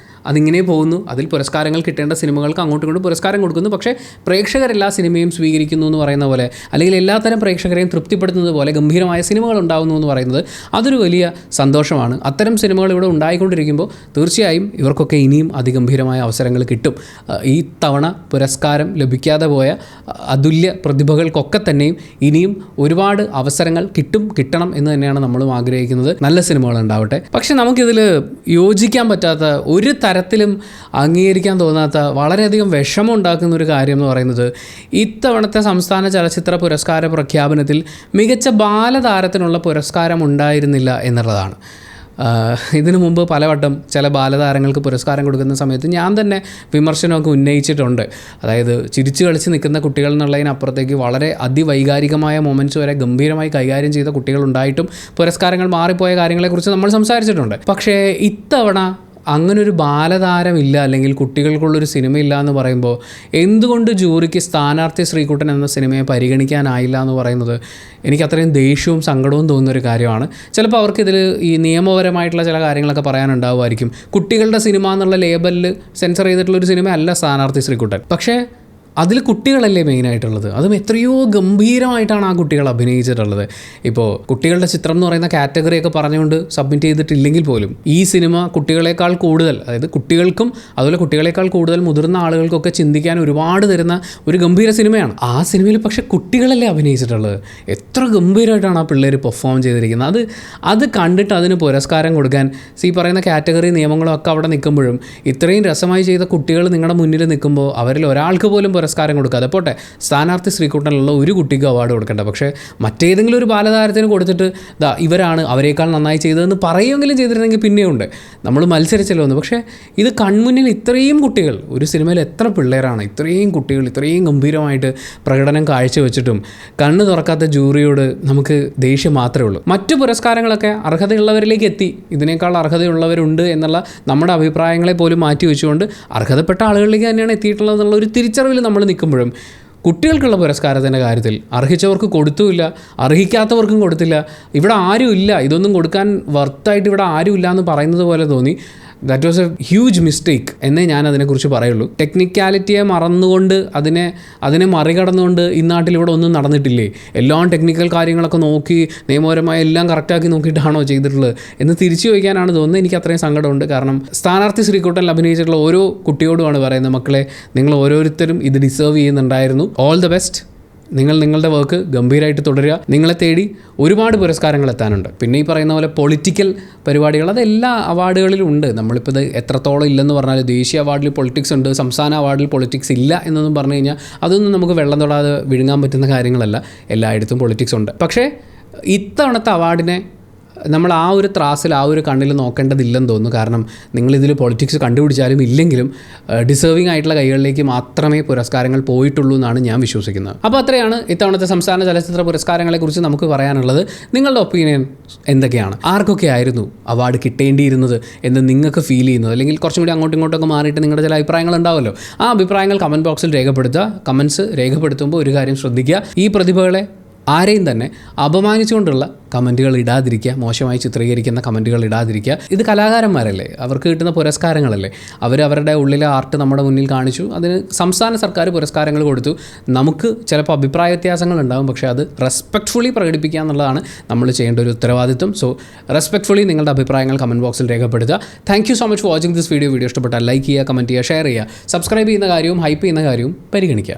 അതിങ്ങനെ പോകുന്നു. അതിൽ പുരസ്കാരങ്ങൾ കിട്ടേണ്ട സിനിമകൾക്ക് അങ്ങോട്ടും ഇങ്ങോട്ടും പുരസ്കാരം കൊടുക്കുന്നു. പക്ഷേ പ്രേക്ഷകരെല്ലാ സിനിമയും സ്വീകരിക്കുന്നു എന്ന് പറയുന്ന പോലെ, അല്ലെങ്കിൽ എല്ലാത്തരം പ്രേക്ഷകരെയും തൃപ്തിപ്പെടുത്തുന്നത് പോലെ ഗംഭീരമായ സിനിമകൾ ഉണ്ടാകുന്നു എന്ന് പറയുന്നത് അതൊരു വലിയ സന്തോഷമാണ്. അത്തരം സിനിമകൾ ഇവിടെ ഉണ്ടായിക്കൊണ്ടിരിക്കുമ്പോൾ തീർച്ചയായും ഇവർക്കൊക്കെ ഇനിയും അതിഗംഭീരമായ അവസരങ്ങൾ കിട്ടും. ഈ തവണ പുരസ്കാരം ലഭിക്കാതെ പോയ അതുല്യ പ്രതിഭകൾക്കൊക്കെ തന്നെയും ഇനിയും ഒരുപാട് അവസരങ്ങൾ കിട്ടണം എന്ന് തന്നെയാണ് നമ്മളും ആഗ്രഹിക്കുന്നത്. നല്ല സിനിമകൾ ഉണ്ടാവട്ടെ. പക്ഷെ നമുക്കിതിൽ യോജിക്കാൻ പറ്റാത്ത, ഒരു തരത്തിലും അംഗീകരിക്കാൻ തോന്നാത്ത, വളരെയധികം വിഷമം ഉണ്ടാക്കുന്ന ഒരു കാര്യം എന്ന് പറയുന്നത് ഇത്തവണത്തെ സംസ്ഥാന ചലച്ചിത്ര പുരസ്കാര പ്രഖ്യാപനത്തിൽ മികച്ച ബാലതാരത്തിനുള്ള പുരസ്കാരം ഉണ്ടായിരുന്നില്ല എന്നുള്ളതാണ്. ഇതിനു മുമ്പ് പലവട്ടം ചില ബാലതാരങ്ങൾക്ക് പുരസ്കാരം കൊടുക്കുന്ന സമയത്ത് ഞാൻ തന്നെ വിമർശനമൊക്കെ ഉന്നയിച്ചിട്ടുണ്ട്. അതായത് ചിരിച്ചു കളിച്ച് നിൽക്കുന്ന കുട്ടികൾ എന്നുള്ളതിനപ്പുറത്തേക്ക് വളരെ അതിവൈകാരികമായ മൊമെൻറ്റ്സ് വരെ ഗംഭീരമായി കൈകാര്യം ചെയ്ത കുട്ടികളുണ്ടായിട്ടും പുരസ്കാരങ്ങൾ മാറിപ്പോയ കാര്യങ്ങളെക്കുറിച്ച് നമ്മൾ സംസാരിച്ചിട്ടുണ്ട്. പക്ഷേ ഇത്തവണ അങ്ങനൊരു ബാലതാരമില്ല, അല്ലെങ്കിൽ കുട്ടികൾക്കുള്ളൊരു സിനിമയില്ല എന്ന് പറയുമ്പോൾ എന്തുകൊണ്ട് ജൂറിക്ക് സ്ഥാനാർത്ഥി ശ്രീകുട്ടൻ എന്ന സിനിമയെ പരിഗണിക്കാനായില്ല എന്ന് പറയുന്നത് എനിക്ക് അത്രയും ദേഷ്യവും സങ്കടവും തോന്നുന്നൊരു കാര്യമാണ്. ചിലപ്പോൾ അവർക്കിതിൽ ഈ നിയമപരമായിട്ടുള്ള ചില കാര്യങ്ങളൊക്കെ പറയാനുണ്ടാവുമായിരിക്കും. കുട്ടികളുടെ സിനിമ എന്നുള്ള ലേബലിൽ സെൻസർ ചെയ്തിട്ടുള്ളൊരു സിനിമ അല്ല സ്ഥാനാർത്ഥി ശ്രീകുട്ടൻ. പക്ഷേ അതിൽ കുട്ടികളല്ലേ മെയിനായിട്ടുള്ളത്. അതും എത്രയോ ഗംഭീരമായിട്ടാണ് ആ കുട്ടികൾ അഭിനയിച്ചിട്ടുള്ളത്. ഇപ്പോൾ കുട്ടികളുടെ ചിത്രം എന്ന് പറയുന്ന കാറ്റഗറിയൊക്കെ പറഞ്ഞുകൊണ്ട് സബ്മിറ്റ് ചെയ്തിട്ടില്ലെങ്കിൽ പോലും ഈ സിനിമ കുട്ടികളെക്കാൾ കൂടുതൽ, അതായത് കുട്ടികൾക്കും അതുപോലെ കുട്ടികളെക്കാൾ കൂടുതൽ മുതിർന്ന ആളുകൾക്കൊക്കെ ചിന്തിക്കാൻ ഒരുപാട് തരുന്ന ഒരു ഗംഭീര സിനിമയാണ്. ആ സിനിമയിൽ പക്ഷേ കുട്ടികളല്ലേ അഭിനയിച്ചിട്ടുള്ളത്. എത്ര ഗംഭീരമായിട്ടാണ് ആ പിള്ളേർ പെർഫോം ചെയ്തിരിക്കുന്നത്. അത് കണ്ടിട്ട് അതിന് പുരസ്കാരം കൊടുക്കാൻ ഈ പറയുന്ന കാറ്റഗറി നിയമങ്ങളൊക്കെ അവിടെ നിൽക്കുമ്പോഴും ഇത്രയും രസമായി ചെയ്ത കുട്ടികൾ നിങ്ങളുടെ മുന്നിൽ നിൽക്കുമ്പോൾ അവരിൽ ഒരാൾക്ക് പോലും പുരസ്കാരം കൊടുക്കാതെ, പോട്ടെ സ്ഥാനാർത്ഥി ശ്രീകുട്ടനുള്ള ഒരു കുട്ടിക്ക് അവാർഡ് കൊടുക്കേണ്ട, പക്ഷേ മറ്റേതെങ്കിലും ഒരു ബാലതാരത്തിന് കൊടുത്തിട്ട് ഇവരാണ് അവരെക്കാൾ നന്നായി ചെയ്തതെന്ന് പറയുമെങ്കിലും ചെയ്തിരുന്നെങ്കിൽ പിന്നെയുണ്ട്, നമ്മൾ മത്സരിച്ചല്ലോ എന്ന്. പക്ഷേ ഇത് കൺമുന്നിൽ ഇത്രയും കുട്ടികൾ, ഒരു സിനിമയിൽ എത്ര പിള്ളേരാണ്, ഇത്രയും കുട്ടികൾ ഇത്രയും ഗംഭീരമായിട്ട് പ്രകടനം കാഴ്ചവെച്ചിട്ടും കണ്ണ് തുറക്കാത്ത ജൂറിയോട് നമുക്ക് ദേഷ്യം മാത്രമേ ഉള്ളൂ. മറ്റു പുരസ്കാരങ്ങളൊക്കെ അർഹതയുള്ളവരിലേക്ക് എത്തി, ഇതിനേക്കാൾ അർഹതയുള്ളവരുണ്ട് എന്നുള്ള നമ്മുടെ അഭിപ്രായങ്ങളെ പോലും മാറ്റി വെച്ചുകൊണ്ട് അർഹതപ്പെട്ട ആളുകളിലേക്ക് തന്നെയാണ് എത്തിയിട്ടുള്ളത് എന്നുള്ള ഒരു തിരിച്ചറിവിൽ നമ്മൾ നിൽക്കുമ്പോഴും കുട്ടികൾക്കുള്ള പുരസ്കാരത്തിൻ്റെ കാര്യത്തിൽ അർഹിച്ചവർക്ക് കൊടുത്തുമില്ല, അർഹിക്കാത്തവർക്കും കൊടുത്തില്ല. ഇവിടെ ആരും ഇല്ല, ഇതൊന്നും കൊടുക്കാൻ വർത്തായിട്ട് ഇവിടെ ആരും ഇല്ല എന്ന് പറയുന്നത് പോലെ തോന്നി. That was A huge mistake എന്നേ ഞാൻ അതിനെക്കുറിച്ച് പറയുള്ളൂ. ടെക്നിക്കാലിറ്റിയെ മറന്നുകൊണ്ട് അതിനെ മറികടന്നുകൊണ്ട് ഈ നാട്ടിൽ ഇവിടെ ഒന്നും നടന്നിട്ടില്ലേ? എല്ലാം ടെക്നിക്കൽ കാര്യങ്ങളൊക്കെ നോക്കി നിയമപരമായി എല്ലാം കറക്റ്റാക്കി നോക്കിയിട്ടാണോ ചെയ്തിട്ടുള്ളത് എന്ന് തിരിച്ചു ചോദിക്കാനാണ് തോന്നുന്നത്. എനിക്ക് അത്രയും സങ്കടമുണ്ട്. കാരണം സ്ഥാനാർത്ഥി ശ്രീകുട്ടൻ അഭിനയിച്ചിട്ടുള്ള ഓരോ കുട്ടിയോടുമാണ് പറയുന്നത്, മക്കളെ നിങ്ങൾ ഓരോരുത്തരും ഇത് ഡിസേർവ് ചെയ്യുന്നുണ്ടായിരുന്നു. All the best. നിങ്ങൾ നിങ്ങളുടെ വർക്ക് ഗംഭീരമായിട്ട് തുടരുക. നിങ്ങളെ തേടി ഒരുപാട് പുരസ്കാരങ്ങൾ എത്താനുണ്ട്. പിന്നെ ഈ പറയുന്ന പോലെ പൊളിറ്റിക്കൽ പരിപാടികൾ അതെല്ലാ അവാർഡുകളിലും ഉണ്ട്. നമ്മളിപ്പോൾ ഇത് എത്രത്തോളം ഇല്ലെന്ന് പറഞ്ഞാൽ ദേശീയ അവാർഡിൽ പൊളിറ്റിക്സ് ഉണ്ട്, സംസ്ഥാന അവാർഡിൽ പൊളിറ്റിക്സ് ഇല്ല എന്നൊന്നും പറഞ്ഞു കഴിഞ്ഞാൽ അതൊന്നും നമുക്ക് വെള്ളം തൊടാതെ വിഴുങ്ങാൻ പറ്റുന്ന കാര്യങ്ങളല്ല. എല്ലായിടത്തും പൊളിറ്റിക്സ് ഉണ്ട്. പക്ഷേ ഇത്തവണത്തെ അവാർഡിനെ നമ്മൾ ആ ഒരു ത്രാസിൽ ആ ഒരു കണ്ണിൽ നോക്കേണ്ടതില്ലെന്ന് തോന്നുന്നു. കാരണം നിങ്ങളിതിൽ പൊളിറ്റിക്സ് കണ്ടുപിടിച്ചാലും ഇല്ലെങ്കിലും ഡിസേർവിംഗ് ആയിട്ടുള്ള കൈകളിലേക്ക് മാത്രമേ പുരസ്കാരങ്ങൾ പോയിട്ടുള്ളൂ എന്നാണ് ഞാൻ വിശ്വസിക്കുന്നത്. അപ്പോൾ അത്രയാണ് ഇത്തവണത്തെ സംസ്ഥാന ചലച്ചിത്ര പുരസ്കാരങ്ങളെക്കുറിച്ച് നമുക്ക് പറയാനുള്ളത്. നിങ്ങളുടെ ഒപ്പീനിയൻ എന്തൊക്കെയാണ്? ആർക്കൊക്കെ ആയിരുന്നു അവാർഡ് കിട്ടേണ്ടിയിരുന്നത് എന്ന് നിങ്ങൾക്ക് ഫീൽ ചെയ്യുന്നത്? അല്ലെങ്കിൽ കുറച്ചും കൂടി അങ്ങോട്ടും ഇങ്ങോട്ടൊക്കെ മാറിയിട്ട് നിങ്ങളുടെ ചില അഭിപ്രായങ്ങൾ ഉണ്ടാവുമല്ലോ. ആ അഭിപ്രായങ്ങൾ കമൻറ്റ് ബോക്സിൽ രേഖപ്പെടുത്തുക. കമൻറ്റ്സ് രേഖപ്പെടുത്തുമ്പോൾ ഒരു കാര്യം ശ്രദ്ധിക്കുക, ഈ പ്രതിഭകളെ ആരെയും തന്നെ അപമാനിച്ചുകൊണ്ടുള്ള കമൻറ്റുകൾ ഇടാതിരിക്കുക, മോശമായി ചിത്രീകരിക്കുന്ന കമൻറ്റുകൾ ഇടാതിരിക്കുക. ഇത് കലാകാരന്മാരല്ലേ, അവർക്ക് കിട്ടുന്ന പുരസ്കാരങ്ങളല്ലേ, അവരുടെ ഉള്ളിലെ ആർട്ട് നമ്മുടെ മുന്നിൽ കാണിച്ചു, അതിന് സംസ്ഥാന സർക്കാർ പുരസ്കാരങ്ങൾ കൊടുത്തു. നമുക്ക് ചിലപ്പോൾ അഭിപ്രായ വ്യത്യാസങ്ങൾ ഉണ്ടാകും, പക്ഷേ അത് റെസ്പെക്റ്റ്ഫുള്ളി പ്രകടിപ്പിക്കുക എന്നുള്ളതാണ് നമ്മൾ ചെയ്യേണ്ട ഒരു ഉത്തരവാദിത്വം. സോ റെസ്പെക്റ്റ്ഫുള്ളി നിങ്ങളുടെ അഭിപ്രായങ്ങൾ കമൻറ്റ് ബോക്സിൽ രേഖപ്പെടുത്തുക. Thank you so much for watching this video. Video ഇഷ്ടപ്പെട്ടാൽ ലൈക്ക് ചെയ്യുക, കമൻറ്റ് ചെയ്യുക, ഷെയർ ചെയ്യുക, സബ്സ്ക്രൈബ് ചെയ്യുന്ന കാര്യവും ഹൈപ്പ് ചെയ്യുന്ന കാര്യവും പരിഗണിക്കുക.